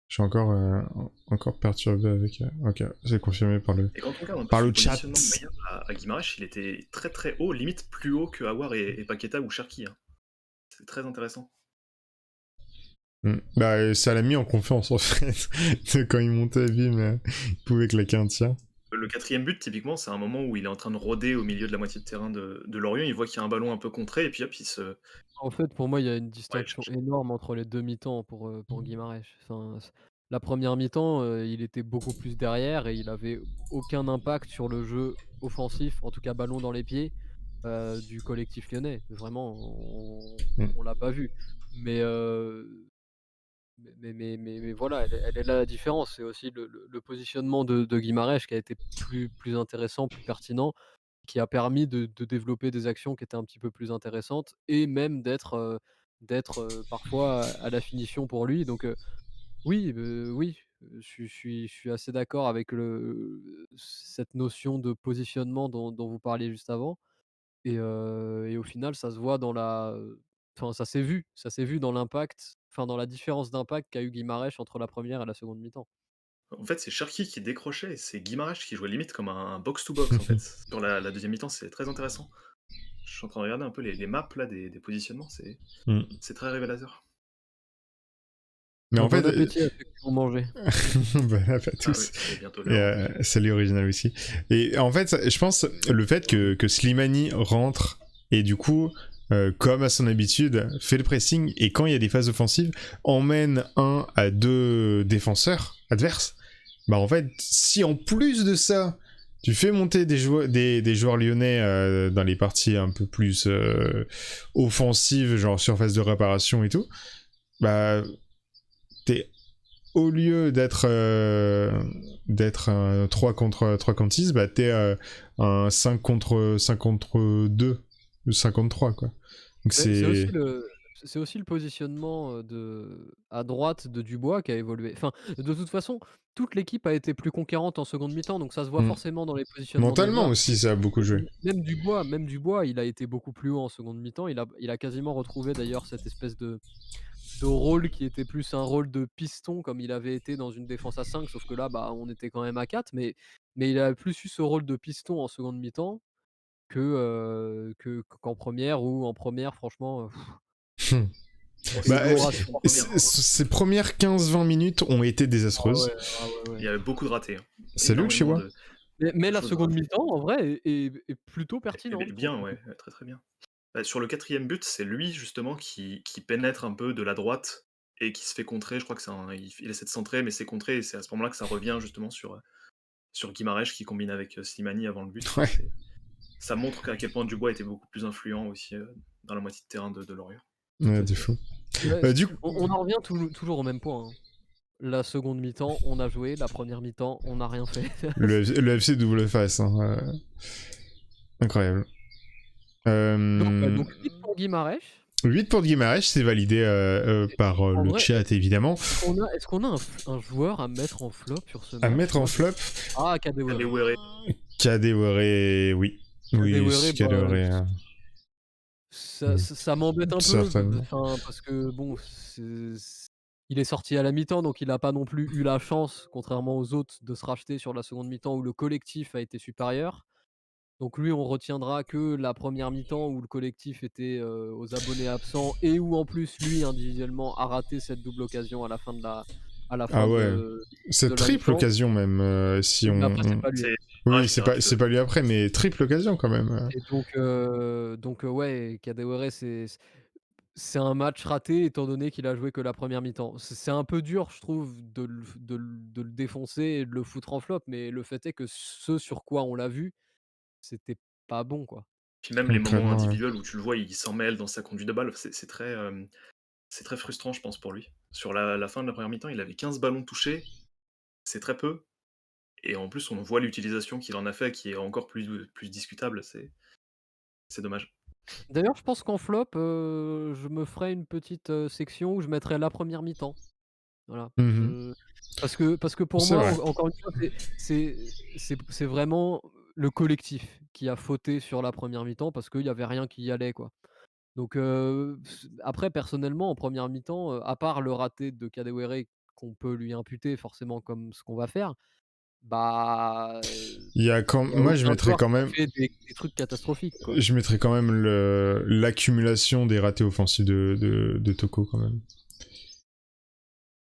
Je suis encore perturbé avec. Ok, c'est confirmé Et quand on regarde un peu par son le chat. positionnement moyen à Guimarães, il était très, très haut, limite plus haut que Aouar et Paqueta ou Cherki, hein. C'est très intéressant. Bah, ça l'a mis en confiance en fait. Quand il montait, bim, il pouvait claquer un tir. Le 4e but, typiquement, c'est un moment où il est en train de rôder au milieu de la moitié de terrain de Lorient, il voit qu'il y a un ballon un peu contré et puis hop, il se En fait, pour moi, il y a une ouais, distinction énorme entre les 2 mi-temps pour Guimarães. Enfin, la première mi-temps, il était beaucoup plus derrière et il avait aucun impact sur le jeu offensif, en tout cas ballon dans les pieds, du collectif lyonnais. Vraiment, Mm. on l'a pas vu. Mais, mais voilà, elle est là la différence. C'est aussi le positionnement de Guimarães qui a été plus intéressant, plus pertinent, qui a permis de développer des actions qui étaient un petit peu plus intéressantes et même d'être, d'être parfois à la finition pour lui. Donc oui, oui, je suis assez d'accord avec cette notion de positionnement dont vous parliez juste avant et au final, ça se voit enfin, ça s'est vu dans l'impact, enfin, dans la différence d'impact qu'a eu Guimarães entre la première et la seconde mi-temps. En fait, c'est Cherki qui décrochait et c'est Guimarães qui jouait limite comme un box to box en fait. Sur la deuxième mi-temps, c'est très intéressant. Je suis en train de regarder un peu les maps là des positionnements, Mm. c'est très révélateur. Mais en Bon fait, appétit à ceux qui vont manger. bon app à Ah oui, tous. c'est bientôt Et, l'heure. salut Original aussi. Et en fait, je pense le fait que Slimani rentre et du coup, comme à son habitude, fait le pressing et quand il y a des phases offensives, emmène 1 à 2 défenseurs adverses. Bah en fait, si en plus de ça, tu fais monter des joueurs lyonnais dans les parties un peu plus offensives, genre surface de réparation et tout, bah t'es au lieu d'être un 3 contre 6, bah t'es un 5 contre 2 ou 53 quoi. Donc c'est C'est aussi le positionnement, à droite de Dubois qui a évolué. Enfin, de toute façon, toute l'équipe a été plus conquérante en seconde mi-temps, donc ça se voit Mm. forcément dans les positionnements des Mentalement joueurs. aussi ça a beaucoup joué. Même Dubois, il a été beaucoup plus haut en seconde mi-temps. Il a quasiment retrouvé d'ailleurs cette espèce de rôle qui était plus un rôle de piston comme il avait été dans une défense à 5, sauf que là, bah, on était quand même à 4, mais il a plus eu ce rôle de piston en seconde mi-temps qu'en première où en première franchement, Oh, Bah, c'était élaboration. en première, hein. ces premières 15-20 minutes ont été Ah ouais, désastreuses. ah ouais, Il ouais. y avait beaucoup de ratés, hein. Salut le Énormément Chihuahua. Mais de la choses seconde ratées. mi-temps en vrai est plutôt Et pertinente pour bien, le ouais, coup. très, très bien. Bah, sur le 4e but, c'est lui justement qui pénètre un peu de la droite et qui se fait contrer. Je crois que il essaie de centrer, mais c'est contré et c'est à ce moment-là que ça revient justement sur Guimarães qui combine avec, Slimani avant le but. Enfin, Ouais, ça montre à quel point Dubois était beaucoup plus influent aussi, dans la moitié de terrain de Lorient. Tout ouais à de fait. fou. Ouais, Du coup, on en revient toujours au même point, hein. La seconde mi-temps, on a joué, la première mi-temps, on n'a rien fait. le FC double face, hein, incroyable. Donc 8 pour Guimarães. 8 pour Guimarães, c'est validé par En le vrai, chat évidemment. est-ce qu'on a un joueur à mettre en flop sur ce À match? mettre en Moi, je flop, Ah, Kadewere. Kadewere, Kadewere, oui. Oui, Kadewere, bah, Kadewere, ça m'embête un peu, certainement. enfin, parce que bon, il est sorti à la mi-temps, donc il a pas non plus eu la chance, contrairement aux autres, de se racheter sur la seconde mi-temps où le collectif a été supérieur. Donc lui, on retiendra que la première mi-temps où le collectif était, aux abonnés absents et où en plus lui, individuellement, a raté cette double occasion à la Ah fin ouais, de c'est la triple mi-temps. occasion même, si Oui, mais après c'est on... pas lui, hein. c'est Oui, Guimarães qui rate c'est le pas lui après, mais triple occasion quand même. Et ouais, Kadewere, c'est un match raté étant donné qu'il a joué que la première mi-temps. C'est un peu dur, je trouve, de le défoncer et de le foutre en flop, mais le fait est que ce sur quoi on l'a vu, c'était pas bon, quoi. Puis même les moments Concrètement, ouais. individuels où tu le vois, il s'en mêle dans sa conduite de balle, c'est très frustrant, je pense, pour lui. Sur la fin de la première mi-temps, il avait 15 ballons touchés, c'est très peu et en plus, on voit l'utilisation qu'il en a fait qui est encore plus discutable, c'est dommage. D'ailleurs, je pense qu'en flop, je me ferai une petite, section où je mettrai la première mi-temps. Voilà, Mhm. parce que pour C'est moi, vrai. encore une fois, c'est vraiment le collectif qui a fauté sur la première mi-temps parce qu'il y avait rien qui y allait, quoi. Donc après personnellement en première mi-temps, à part le raté de Kadewere qu'on peut lui imputer forcément comme ce qu'on va faire, bah, Il y a quand... il y a Moi, je aucun mettrais joueur quand qui a même... fait des trucs catastrophiques, quoi. Je mettrais quand même l'accumulation des ratés offensifs de Toko quand même.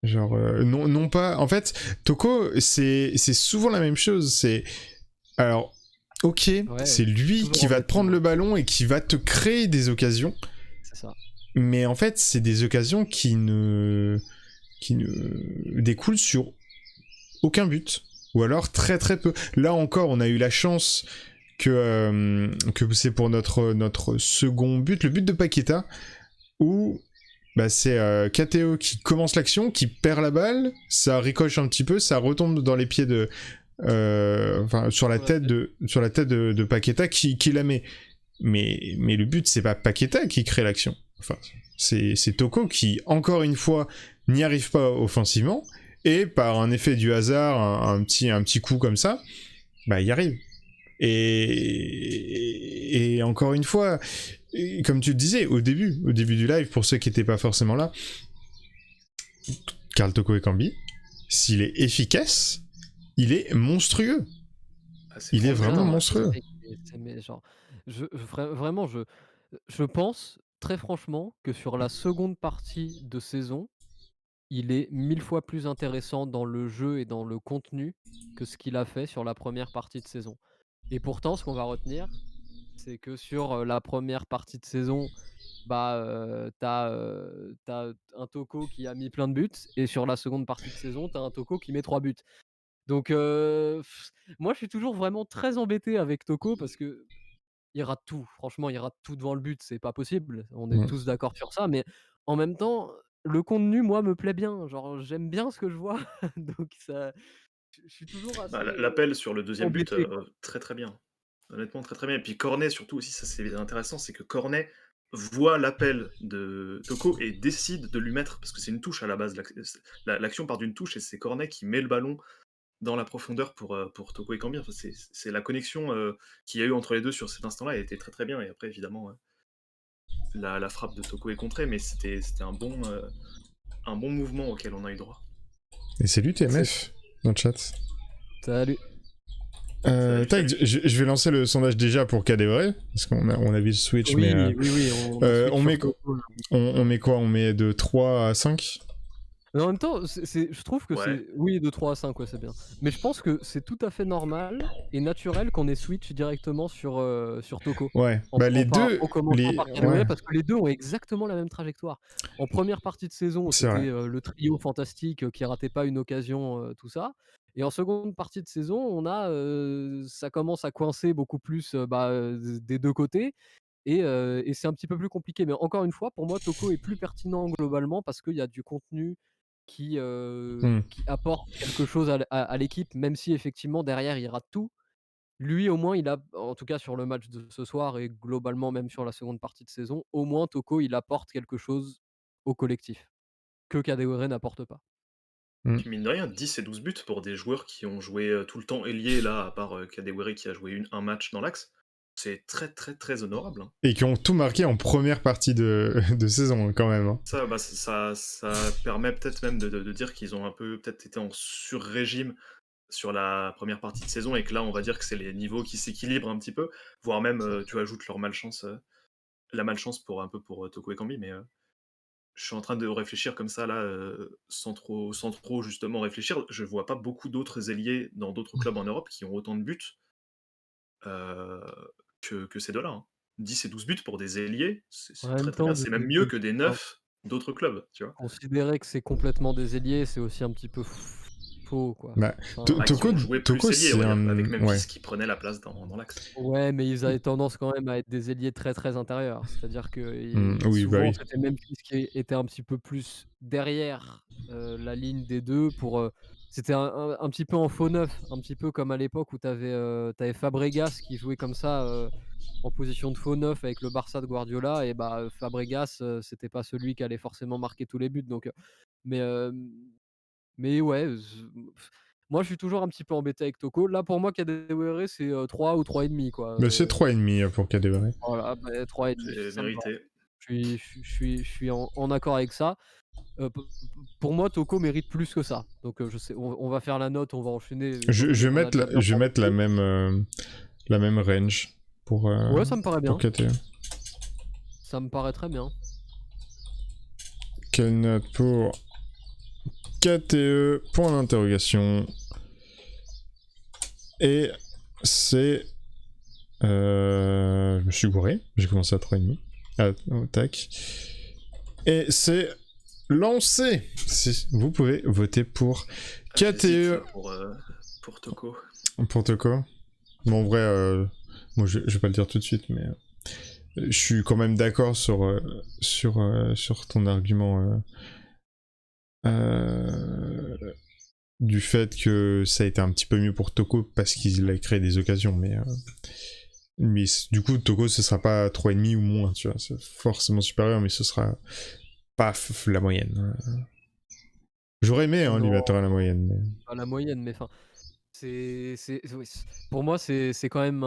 Genre, non pas... En fait, Toko, c'est souvent la même chose. C'est... Alors, ok, Ouais, c'est lui toujours qui en va te mettre prendre une, le ballon et qui va te créer des occasions. c'est ça. Mais en fait, c'est des occasions qui ne découlent sur aucun but. Ou alors très très peu. Là encore, on a eu la chance que c'est pour notre second but, le but de Paqueta, où bah, c'est KTO qui commence l'action, qui perd la balle, ça ricoche un petit peu, ça retombe dans les pieds de... Enfin, sur la tête de Paqueta qui la met. Mais le but, c'est pas Paqueta qui crée l'action. Enfin, C'est Toko qui, encore une fois, n'y arrive pas offensivement, et par un effet du hasard, un petit coup comme ça, bah il y arrive. Et encore une fois, comme tu le disais au début du live, pour ceux qui n'étaient pas forcément là, Karl Toko Ekambi, s'il est efficace, il est monstrueux. Il est vraiment monstrueux. Mais genre, vraiment, je pense très franchement que sur la seconde partie de saison, il est 1000 fois plus intéressant dans le jeu et dans le contenu que ce qu'il a fait sur la première partie de saison. Et pourtant, ce qu'on va retenir, c'est que sur la première partie de saison, bah, t'as un Toko qui a mis plein de buts, et sur la seconde partie de saison, t'as un Toko qui met 3 buts. Donc, moi, je suis toujours vraiment très embêté avec Toko parce que il rate tout. Franchement, il rate tout devant le but, c'est pas possible. On est tous d'accord sur ça, mais en même temps, le contenu, moi, me plaît bien. Genre, j'aime bien ce que je vois, donc ça, je suis toujours Bah, assez l'appel sur le deuxième but, embêté, quoi. très, très bien. Honnêtement, très, très bien. Et puis Cornet, surtout aussi, ça c'est intéressant, c'est que Cornet voit l'appel de Toko et décide de lui mettre, parce que c'est une touche à la base, l'action part d'une touche et c'est Cornet qui met le ballon dans la profondeur pour Toko Ekambi. Enfin, c'est la connexion qu'il y a eu entre les deux sur cet instant-là, elle était très très bien. Et après, évidemment, la frappe de Toko est contrée, mais c'était un bon mouvement auquel on a eu droit. Et salut TMF dans le chat. Salut. Tac, je vais lancer le sondage déjà pour KDV, parce qu'on a vu le Switch, Oui, mais oui, on met quoi? On met de 3 à 5? Mais en même temps, je trouve que Ouais. c'est... Oui, de 3 à 5, ouais, c'est bien. Mais je pense que c'est tout à fait normal et naturel qu'on ait switch directement sur Toko. Ouais, bah les deux... En commençant par KDW, ouais. parce que les deux ont exactement la même trajectoire. En première partie de saison, C'est vrai. c'était le trio fantastique qui ratait pas une occasion, tout ça. Et en seconde partie de saison, on a ça commence à coincer beaucoup plus des deux côtés. Et c'est un petit peu plus compliqué. Mais encore une fois, pour moi, Toko est plus pertinent globalement parce qu'il y a du contenu qui apporte quelque chose à l'équipe, même si effectivement derrière il rate tout. Lui, au moins, il a, en tout cas sur le match de ce soir et globalement même sur la seconde partie de saison, au moins Toko, il apporte quelque chose au collectif que Kadewere n'apporte pas. Puis mine de rien, 10 et 12 buts pour des joueurs qui ont joué tout le temps ailier, là, à part Kadewere qui a joué un match dans l'axe, c'est très très très honorable. Hein. Et qui ont tout marqué en première partie de saison, quand même. Hein. Ça permet peut-être même de dire qu'ils ont un peu peut-être été en sur-régime sur la première partie de saison et que là, on va dire que c'est les niveaux qui s'équilibrent un petit peu, voire même, tu ajoutes leur malchance, la malchance pour Toko Ekambi, mais je suis en train de réfléchir comme ça là, sans trop justement réfléchir. Je vois pas beaucoup d'autres ailiers dans d'autres clubs en Europe qui ont autant de buts que ces deux-là. Hein. 10 et 12 buts pour des ailiers, c'est En très même très bien. temps, C'est même mieux que des 9 d'autres clubs, tu vois. considérer que c'est complètement des ailiers, c'est aussi un petit peu faux, quoi. Bah, Enfin, Qui ont joué plus Toko, ailier, on va c'est dire, un... avec Memphis ouais. qui prenait la place dans l'axe. ouais, mais ils avaient tendance quand même à être des ailiers très très intérieurs. C'est-à-dire que oui, souvent bah oui. c'était Memphis qui était un petit peu plus derrière la ligne des deux pour. C'était un petit peu en faux neuf, un petit peu comme à l'époque où t'avais Fabregas qui jouait comme ça en position de faux neuf avec le Barça de Guardiola, et bah Fabregas c'était pas celui qui allait forcément marquer tous les buts. Donc, mais mais ouais, moi je suis toujours un petit peu embêté avec Toko. Là pour moi Kadewere c'est 3 ou 3,5 quoi. Bah, c'est 3,5 pour KDV. Voilà, bah, 3,5, C'est ça me va. mérité. Je suis en accord avec ça. Pour moi, Toko mérite plus que ça. Donc je sais, on va faire la note, on va enchaîner. Je vais On a déjà bien mettre parlé. la même range pour Ouais, ça me paraît bien. KTE. Ça me paraît très bien. Quelle note pour KTE? Point d'interrogation. Et c'est... je me suis gouré. J'ai commencé à 3,5. Ah, oh, tac. Et c'est lancé. Vous pouvez voter pour KTE. J'hésite pour Toko. Pour Toko. Bon, en vrai, moi je vais pas le dire tout de suite, mais je suis quand même d'accord sur ton argument du fait que ça a été un petit peu mieux pour Toko parce qu'il a créé des occasions, mais Mais du coup, Toko, ce sera pas 3,5 ou moins, tu vois. C'est forcément supérieur, mais ce sera pas la moyenne. J'aurais aimé lui Non, mettre à la moyenne. Mais... pas la moyenne, mais enfin, oui, pour moi, c'est quand même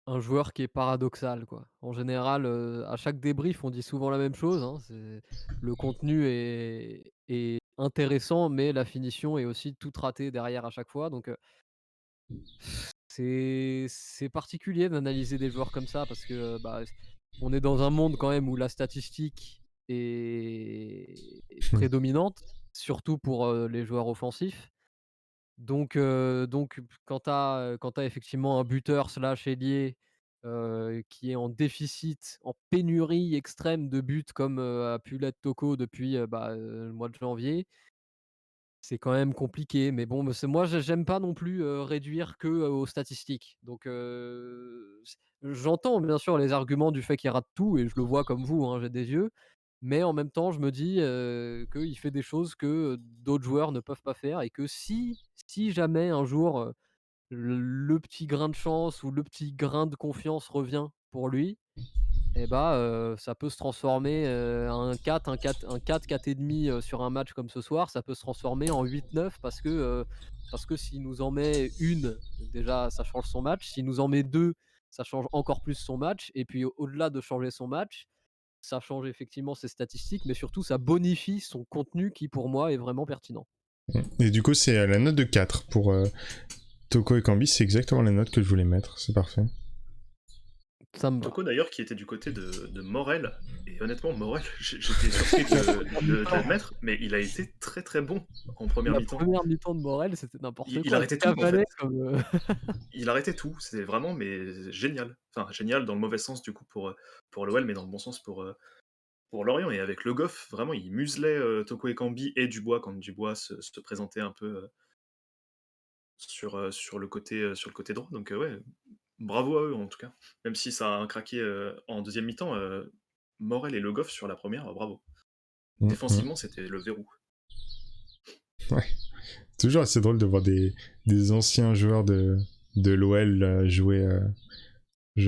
un joueur qui est paradoxal, quoi. En général, à chaque débrief, on dit souvent la même chose, hein, c'est le contenu est intéressant, mais la finition est aussi toute ratée derrière à chaque fois, donc c'est particulier d'analyser des joueurs comme ça parce que, bah, on est dans un monde quand même où la statistique est prédominante, surtout pour, les joueurs offensifs. Donc quand tu as effectivement un buteur slash ailier, qui est en déficit, en pénurie extrême de buts comme, a pu l'être Toko depuis, le mois de janvier, c'est quand même compliqué. Mais bon, c'est moi j'aime pas non plus, réduire que, aux statistiques. Donc j'entends bien sûr les arguments du fait qu'il rate tout et je le vois comme vous, hein, j'ai des yeux. Mais en même temps, je me dis, qu'il fait des choses que, d'autres joueurs ne peuvent pas faire et que si jamais un jour, le petit grain de chance ou le petit grain de confiance revient pour lui et bah, ça peut se transformer, un 4, 4,5, sur un match comme ce soir, ça peut se transformer en 8-9 parce que s'il nous en met une, déjà ça change son match. S'il nous en met 2, ça change encore plus son match et puis au-delà de changer son match, ça change effectivement ses statistiques, mais surtout ça bonifie son contenu qui pour moi est vraiment pertinent. Et du coup, c'est la note de 4 pour Toko et Kambi, c'est exactement la note que je voulais mettre, c'est parfait. Ça me va. Toko d'ailleurs qui était du côté de Morel, et honnêtement Morel, j'étais surpris de l'admettre, mais il a été très très bon en première La mi-temps. première mi-temps de Morel, c'était n'importe Il quoi. arrêtait tout en Cavalait fait. comme, Il arrêtait tout, c'était vraiment mais génial. Enfin génial dans le mauvais sens du coup pour l'OL, mais dans le bon sens pour Lorient. Et avec Le Goff, vraiment il muselait Toko Ekambi et Dubois quand Dubois se présentait un peu sur le côté droit. Donc ouais, bravo à eux en tout cas. Même si ça a craqué en deuxième mi-temps, Morel et Le Goff sur la première, bravo. Défensivement, c'était le verrou. Ouais. Toujours assez drôle de voir des anciens joueurs de l'OL jouer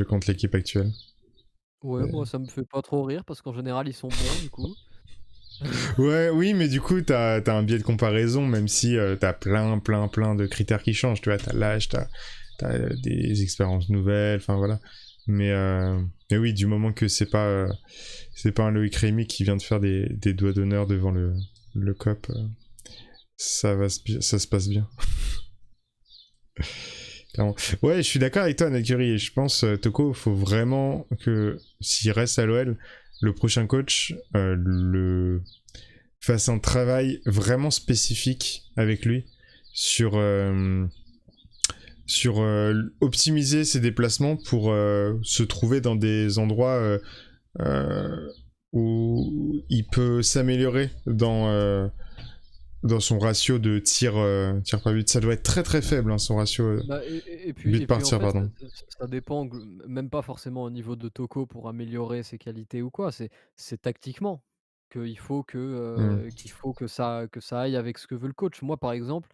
contre l'équipe actuelle. ouais, moi ça me fait pas trop rire parce qu'en général ils sont bons du coup. Ouais, oui, mais du coup, t'as un biais de comparaison, même si t'as plein de critères qui changent. Tu vois, t'as l'âge, t'as des expériences nouvelles, enfin voilà. Mais oui, du moment que c'est pas un Loïc Rémy qui vient de faire des doigts d'honneur devant le COP, ça se passe bien. Clairement. Ouais, je suis d'accord avec toi, Nakuri, et je pense, Toko, faut vraiment que s'il reste à l'OL, le prochain coach fasse un travail vraiment spécifique avec lui sur optimiser ses déplacements pour se trouver dans des endroits où il peut s'améliorer dans son ratio de tir par but. Ça doit être très très faible, hein, son ratio Bah, but par en tir, fait, pardon. ça dépend même pas forcément au niveau de Toko pour améliorer ses qualités ou quoi, c'est tactiquement qu'il faut que ça aille avec ce que veut le coach. Moi, par exemple,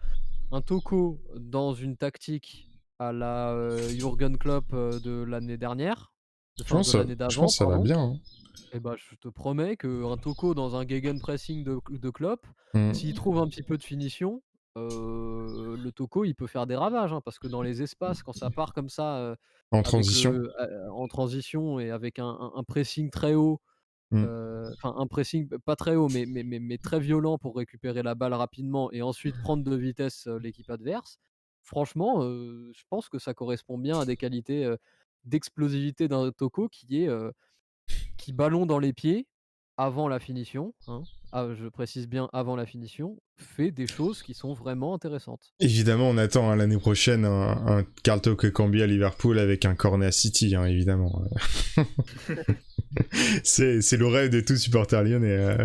un Toko dans une tactique à la, Jürgen Klopp, de l'année dernière, de l'année Je d'avant, pense que ça va pardon. bien. Hein. Et bah, je te promets qu'un Toko dans un gegenpressing de Klopp, Mm. s'il trouve un petit peu de finition, le Toko, il peut faire des ravages, hein, parce que dans les espaces, quand ça part comme ça, En avec transition. en transition et avec un pressing très haut, Mm. enfin un pressing pas très haut, mais très violent pour récupérer la balle rapidement et ensuite prendre de vitesse, l'équipe adverse. Franchement, je pense que ça correspond bien à des qualités, d'explosivité d'un Toko qui ballon dans les pieds, avant la finition, hein, je précise bien avant la finition, fait des choses qui sont vraiment intéressantes. Évidemment, on attend hein, l'année prochaine un Carl Toko Ekambi à Liverpool avec un cornet à City, hein, évidemment. c'est le rêve de tout supporter lyonnais.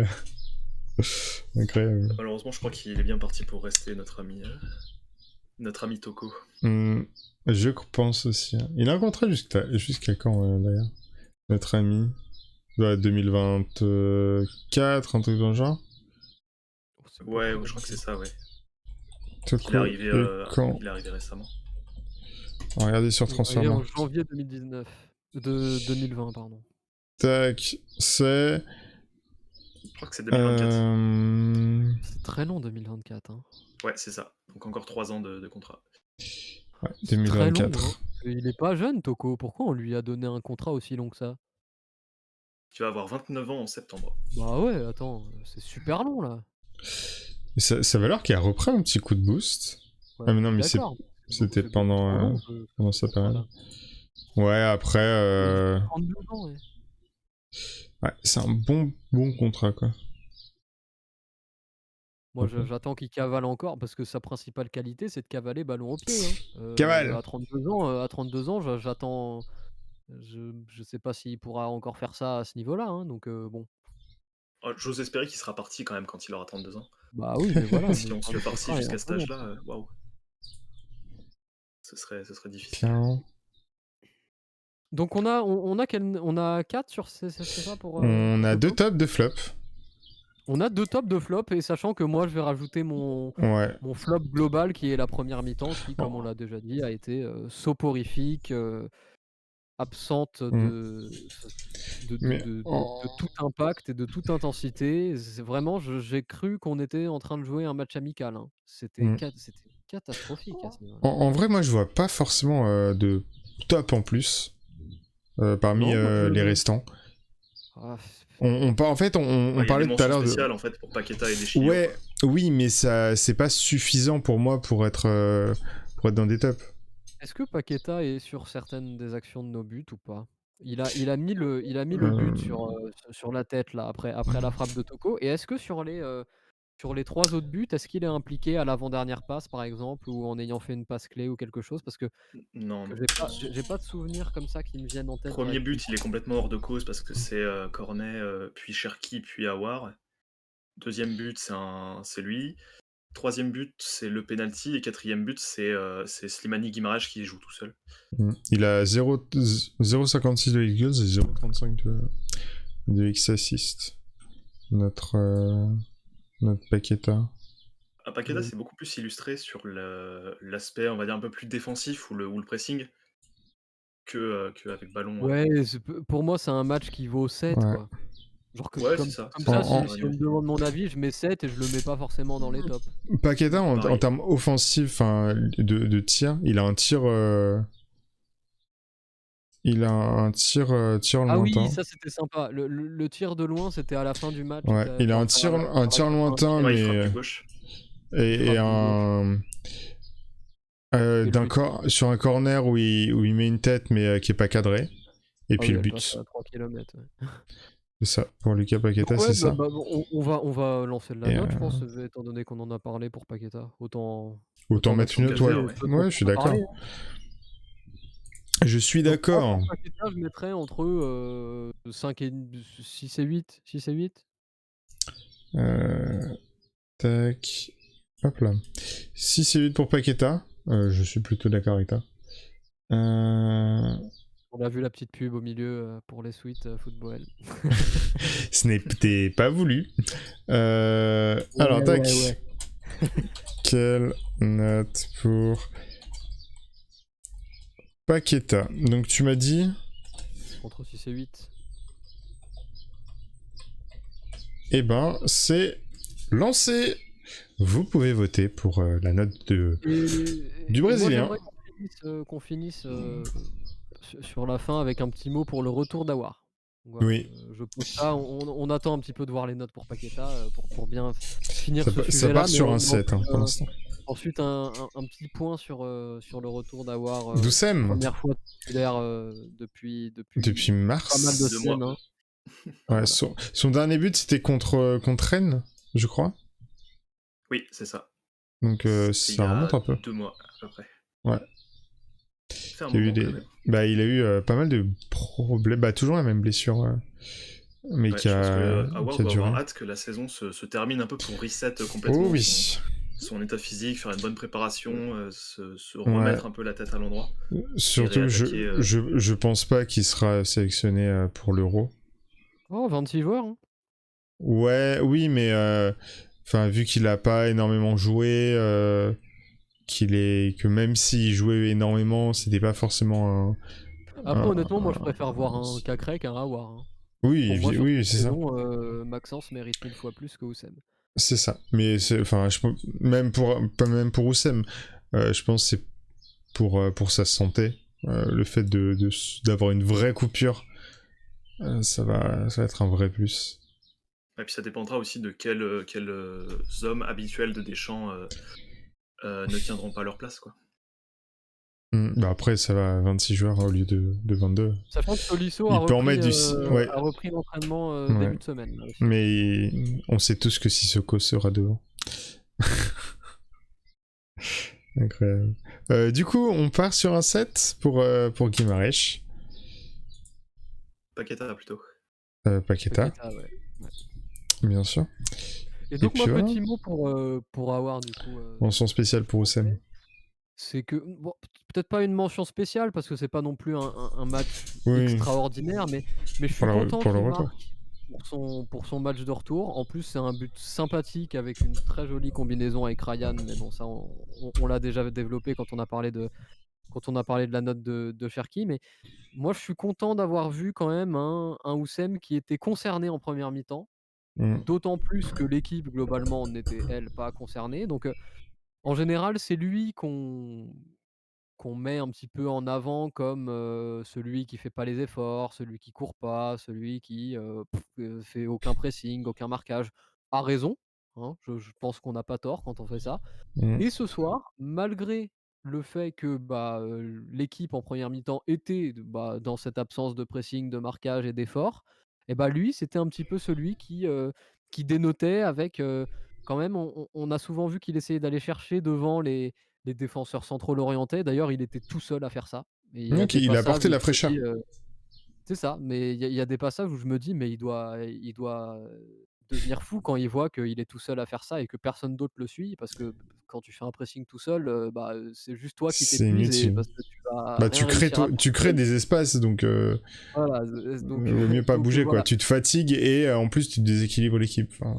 Incroyable. Malheureusement, je crois qu'il est bien parti pour rester notre ami Toko. Je pense aussi. Hein. Il a rencontré jusqu'à quand d'ailleurs, notre ami 2024, un truc dans le genre. Ouais, je crois que c'est ça, ouais. Toko Il est arrivé quand récemment. Regardez sur Il est Transfermarkt. en janvier 2019. De 2020, pardon. Tac, c'est... Je crois que c'est 2024. C'est très long 2024. Hein. Ouais, c'est ça. Donc encore 3 ans de contrat. Ouais, C'est très long. 2024. Hein. Il est pas jeune, Toko. Pourquoi on lui a donné un contrat aussi long que ça? Tu vas avoir 29 ans en septembre. Bah ouais, attends, c'est super long là. Et sa valeur qui a repris un petit coup de boost. Ouais, Ah mais non, mais d'accord. c'était C'est beaucoup trop pendant long, sa ce période. contrat-là. Ouais, après... Il a 32 ans, ouais. Ouais, c'est un bon contrat, quoi. Moi, Ok. j'attends qu'il cavale encore parce que sa principale qualité, c'est de cavaler ballon au pied. Hein. Cavale. À 32 ans, j'attends. Je sais pas s'il pourra encore faire ça à ce niveau-là. Hein, donc bon. Oh, j'ose espérer qu'il sera parti quand même quand il aura 32 ans. Bah oui, mais voilà. Si on se le farcit jusqu'à cet âge-là, waouh. Ce serait difficile. Tiens. Donc on a 4 sur c'est ça pour. On a pour 2 Toko tops de flop. On a 2 tops de flop et sachant que moi je vais rajouter mon flop global qui est la première mi-temps qui, comme on l'a déjà dit, a été soporifique, absente de tout impact et de toute intensité. C'est vraiment, j'ai cru qu'on était en train de jouer un match amical. Hein. C'était catastrophique à ce niveau-là. En vrai, moi je vois pas forcément de top en plus parmi les restants. Ah, On parlait tout à l'heure de... en fait pour Paqueta et Deschilio. Ouais, oui, mais ça c'est pas suffisant pour moi pour être dans des tops. Est-ce que Paqueta est sur certaines des actions de nos buts ou pas? Il a mis le but sur la tête là après la frappe de Toko et est-ce que sur les 3 autres buts, est-ce qu'il est impliqué à l'avant-dernière passe par exemple ou en ayant fait une passe clé ou quelque chose? Parce que Non. j'ai pas de souvenirs comme ça qui me viennent en tête. Premier but, il est complètement hors de cause parce que c'est Cornet, puis Cherki, puis Aouar. Deuxième but, c'est lui. Troisième but, c'est le penalty. Et quatrième but, c'est Slimani Guimaraes qui joue tout seul. Il a 0,56 de X-Goals et 0,35 de X-Assist. Notre Paqueta. Paqueta, c'est beaucoup plus illustré sur l'aspect, on va dire, un peu plus défensif ou le pressing qu'avec ballon. Ouais, pour moi, c'est un match qui vaut 7, quoi. Genre comme ça, si on me demande mon avis, je mets 7 et je le mets pas forcément dans les tops. Paqueta, en termes offensifs de tir, il a un tir... Il a un tir lointain. Ah oui, ça c'était sympa. Le tir de loin, c'était à la fin du match. Ouais, il a un tir lointain, mais... Il frappe du gauche. Et sur un corner où il met une tête mais qui est pas cadré. Et puis le but. À 3 km, ouais. C'est ça, pour Lucas Paqueta, c'est ça. On va lancer de la note, je pense, étant donné qu'on en a parlé pour Paqueta. Autant mettre une note, ouais, je suis d'accord. Je suis d'accord. Pour Paqueta, je mettrais entre 5 et 6 et 8. 6 et 8. Tac. Hop là. 6 et 8 pour Paqueta. Je suis plutôt d'accord avec toi. On a vu la petite pub au milieu pour les suites football. Ce n'était pas voulu. Alors, tac. Ouais. Quelle note pour Paqueta? Donc, tu m'as dit entre 6 et 8. Eh ben, c'est lancé. Vous pouvez voter pour la note du Brésilien. Moi, j'aimerais qu'on finisse sur la fin avec un petit mot pour le retour d'Aouar. Voilà, oui. Je pose ça. On attend un petit peu de voir les notes pour Paqueta pour bien finir ce sujet-là. Ça part sur un 7 pour l'instant. Ensuite, un petit point sur le retour d'Aouar. Doucem. Première fois titulaire depuis mars. Pas mal de semaines. Hein. Ouais, voilà. Son dernier but, c'était contre Rennes, je crois. Oui, c'est ça. Donc ça remonte un peu. 2 mois à peu près. Ouais. Il a eu pas mal de problèmes, toujours la même blessure, mais qui a duré. Avoir hâte que la saison se termine un peu pour reset complètement. Oh oui. Son état physique, faire une bonne préparation, se remettre un peu la tête à l'endroit. Surtout, je pense pas qu'il sera sélectionné pour l'Euro. Oh, 26 joueurs. Hein. Oui, mais vu qu'il a pas énormément joué, que même s'il jouait énormément, c'était pas forcément Après, un- honnêtement, moi je préfère voir un Kakré qu'un Awar. Hein. Oui, Pour moi, sur oui, cette c'est ça. saison, Maxence mérite 1000 fois plus que Oussem. C'est ça. Mais enfin, même pas même pour Oussem, je pense que c'est pour sa santé, le fait d'avoir une vraie coupure, ça va être un vrai plus. Et puis ça dépendra aussi de quels hommes habituels de Deschamps ne tiendront pas leur place, quoi. Bah après, ça va à 26 joueurs au lieu de 22. Sachant que Tolisso Il peut en mettre ouais. a repris l'entraînement Ouais. début de semaine. Là, aussi. Mais on sait tous que Sissoko sera devant. Incroyable. Du coup, on part sur un set pour Guimarães. Paqueta plutôt. Paqueta, Paqueta, ouais. bien sûr. Et donc, puis moi, voilà. petit mot pour Awar, du coup. Mention spéciale pour Oussem. C'est que, bon, peut-être pas une mention spéciale, parce que c'est pas non plus un match Oui. extraordinaire, mais je suis content pour le qu'il retour. marque pour son match de retour. En plus, c'est un but sympathique avec une très jolie combinaison avec Ryan, mais bon, ça, on l'a déjà développé quand on a parlé de la note de Cherki. Mais moi, je suis content d'avoir vu quand même un Oussem qui était concerné en première mi-temps, d'autant plus que l'équipe, globalement, n'était, elle, pas concernée. Donc, en général, c'est lui qu'on met un petit peu en avant comme, celui qui fait pas les efforts, celui qui court pas, celui qui, fait aucun pressing, aucun marquage. A raison, hein, je pense qu'on n'a pas tort quand on fait ça. Et ce soir, malgré le fait que, l'équipe en première mi-temps était dans cette absence de pressing, de marquage et d'effort, et bah, lui, c'était un petit peu celui qui dénotait avec, quand même on a souvent vu qu'il essayait d'aller chercher devant les défenseurs centraux lorientais. D'ailleurs, il était tout seul à faire ça. Et il y a Donc des il a passages apporté où la je me fraîcheur. dis, c'est ça, mais il y a des passages où je me dis: «Mais il doit, devenir fou quand il voit qu'il est tout seul à faire ça et que personne d'autre le suit». Parce que quand tu fais un pressing tout seul, c'est juste toi qui C'est t'épuises et inutile. parce que tu vas Bah rien réussir à tu crées contrôler. des espaces, donc Voilà, donc vaut mieux pas donc bouger quoi. voilà. Tu te fatigues et en plus tu déséquilibres l'équipe. Enfin,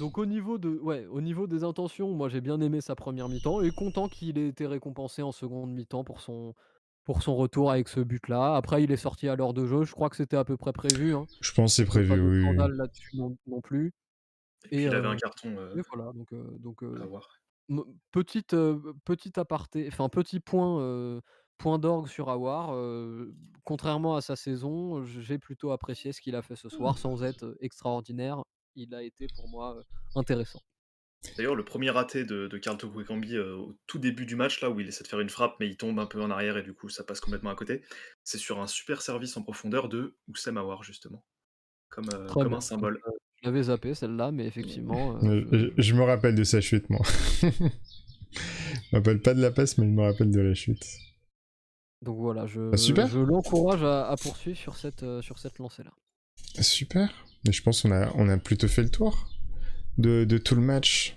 Donc au niveau des intentions, moi j'ai bien aimé sa première mi-temps et content qu'il ait été récompensé en seconde mi-temps pour son retour avec ce but-là. Après, il est sorti à l'heure de jeu. Je crois que c'était à peu près prévu, hein. je pense que c'est Donc, pas prévu, de oui. scandale là-dessus non plus. Et Et puis il avait un carton voilà, donc à voir. petit aparté, enfin petit point d'orgue sur Aouar. Contrairement à sa saison, j'ai plutôt apprécié ce qu'il a fait ce soir, sans être extraordinaire. Il a été pour moi intéressant. D'ailleurs, le premier raté de Carlton Kouekambi au tout début du match, là où il essaie de faire une frappe, mais il tombe un peu en arrière et du coup ça passe complètement à côté, c'est sur un super service en profondeur de Oussem Aouar, justement, Très comme bien. un symbole. Je l'avais zappé celle-là, mais effectivement, Je me rappelle de sa chute, moi. Je me rappelle pas de la passe, mais je me rappelle de la chute. donc voilà, Bah, super. je l'encourage à poursuivre sur cette lancée-là. Super. Mais je pense qu'on a plutôt fait le tour de tout le match.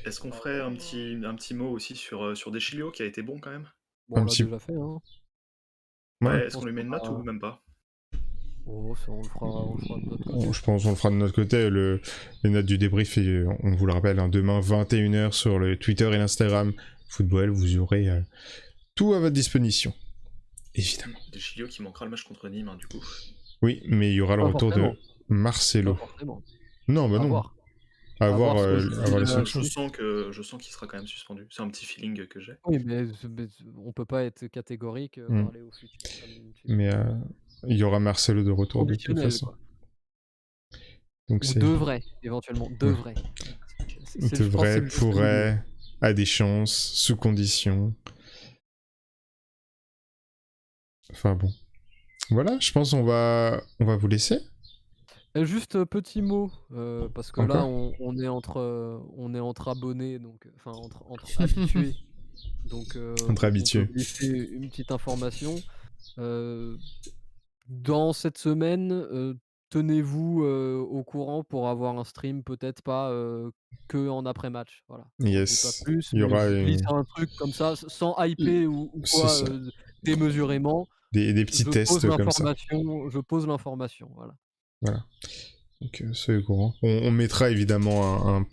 Est-ce qu'on ferait un petit mot aussi sur Deschilio, qui a été bon quand même? Bon, on l'a déjà fait, hein. Ouais. Ouais, Je est-ce pense qu'on lui met une qu'on note ou même pas? Oh, ça, on le fera de notre côté. Je pense qu'on le fera de notre côté. Les notes du débrief, et on vous le rappelle, hein, demain 21h sur le Twitter et l'Instagram Football, vous aurez tout à votre disposition. Évidemment. Deschilio qui manquera le match contre Nîmes, hein, du coup. Oui, mais il y aura le Pas retour forcément. de Marcelo. Pas forcément. Non, bah À non. voir. À À voir voir ce que les je sanctions. Je sens qu'il sera quand même suspendu. C'est un petit feeling que j'ai. Oui, mais on peut pas être catégorique, parler au futur comme tu Mais il y aura Marcelo de retour de toute conditionnel, façon. quoi. Donc Ou c'est devrait, éventuellement, devrait. Je pense que c'est devrait, le juste milieu. pourrait, a des chances, sous condition. Enfin bon. Voilà, je pense qu'on va vous laisser. Juste petit mot, parce que là Encore on est entre abonnés, donc enfin entre habitués, donc Entre on peut habitués. glisser une petite information. Dans cette semaine, tenez-vous au courant pour avoir un stream, peut-être pas que en après-match. Voilà. J'en dis pas Yes. plus, Il y mais aura je glisse un truc comme ça, sans hyper ou C'est quoi, ça. démesurément. Des petits tests comme ça. Je pose l'information, voilà. Voilà. Donc soyez au courant. On mettra évidemment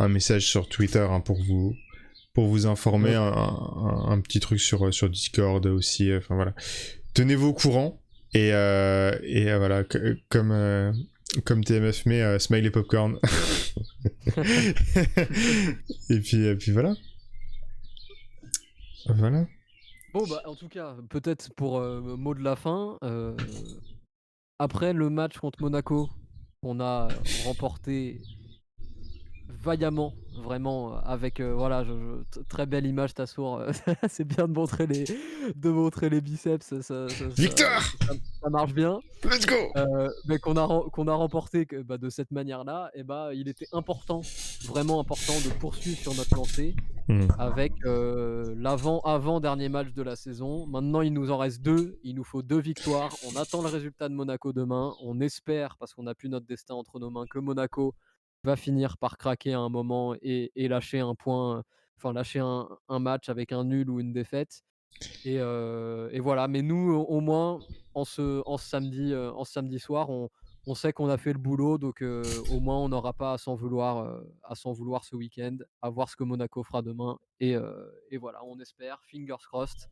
un message sur Twitter hein, pour vous informer, un petit truc sur Discord aussi, enfin voilà. Tenez-vous au courant, et voilà, comme TMF met smile et popcorn. et puis voilà. Voilà. Bon, bah, en tout cas, peut-être pour mot de la fin, après le match contre Monaco, on a remporté vaillamment, vraiment, avec voilà, très belle image, Tassour. C'est bien de montrer les biceps, Victoire, ça marche bien. let's go. Mais qu'on a remporté bah, de cette manière-là, et bah, il était important, vraiment important, de poursuivre sur notre lancée avec l'avant-dernier match de la saison. Maintenant, il nous en reste 2. Il nous faut 2 victoires. On attend le résultat de Monaco demain. On espère, parce qu'on n'a plus notre destin entre nos mains, que Monaco va finir par craquer à un moment et lâcher un point, enfin lâcher un match avec un nul ou une défaite. Et voilà. Mais nous, au moins, en ce samedi soir, on sait qu'on a fait le boulot, donc au moins on n'aura pas à s'en vouloir ce week-end, à voir ce que Monaco fera demain. Et voilà, on espère, fingers crossed.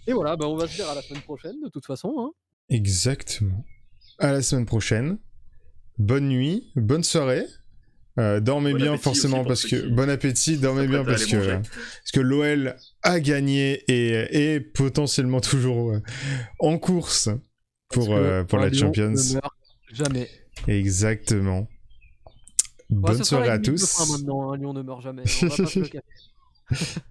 Et voilà, bah, on va se dire à la semaine prochaine de toute façon. Hein. Exactement. À la semaine prochaine. Bonne nuit, bonne soirée. Dormez Bon bien appétit forcément aussi pour parce ceux que qui bon appétit, dormez bien s'apprêtent à aller manger. parce que l'OL a gagné et est potentiellement toujours en course pour Parce que la un lion Champions. ne meurt jamais. Exactement. Ouais, Bonne ce sera soirée la à limite de fin tous. maintenant, un lion ne meurt jamais. On va pas se le cacher.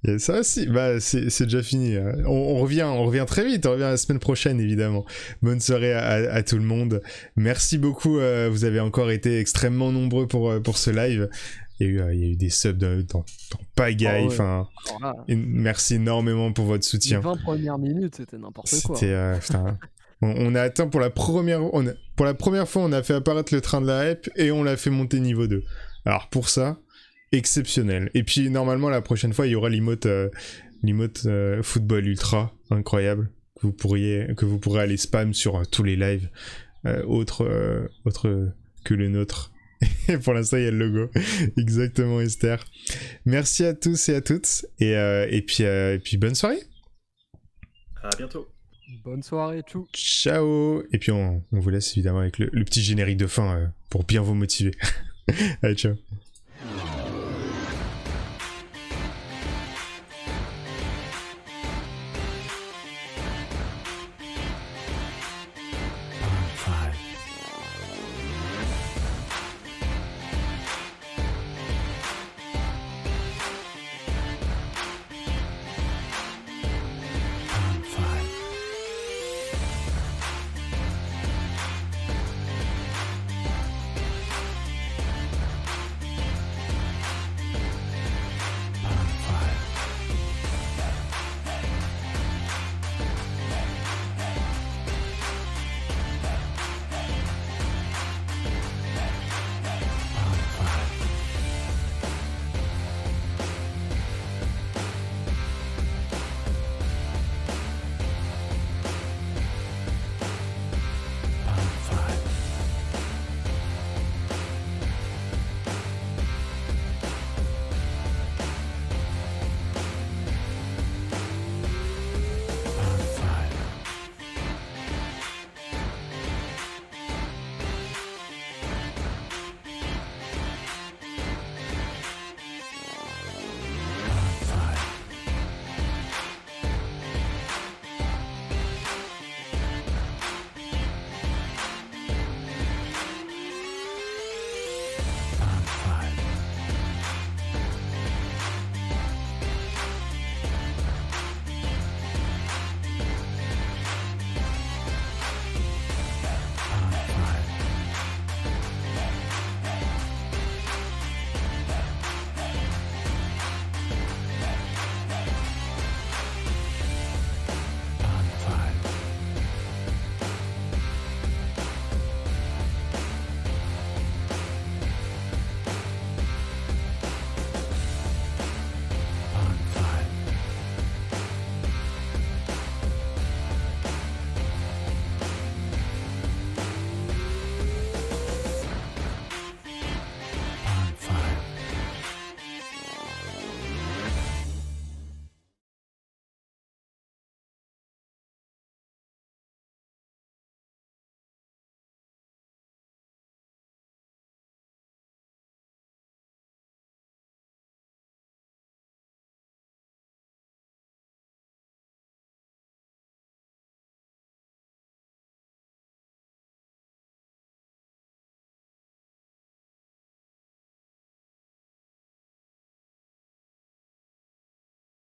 Et ça aussi, bah c'est déjà fini. On revient très vite, on revient la semaine prochaine évidemment. Bonne soirée à tout le monde. Merci beaucoup, vous avez encore été extrêmement nombreux pour ce live. Il y a eu des subs dans pagaille, enfin, Alors là, merci énormément pour votre les soutien. 20 premières minutes, c'était n'importe quoi. C'était, putain, on a atteint pour la première fois, on a fait apparaître le train de la hype et on l'a fait monter niveau 2. Alors pour ça, exceptionnel. Et puis normalement la prochaine fois il y aura l'emote football ultra incroyable que vous pourrez aller spam sur tous les lives autres que le nôtre. Et pour l'instant il y a le logo. Exactement, Esther. Merci à tous et à toutes et puis bonne soirée. À bientôt. Bonne soirée, tchou. Ciao. Et puis on vous laisse évidemment avec le petit générique de fin pour bien vous motiver. Allez, ciao.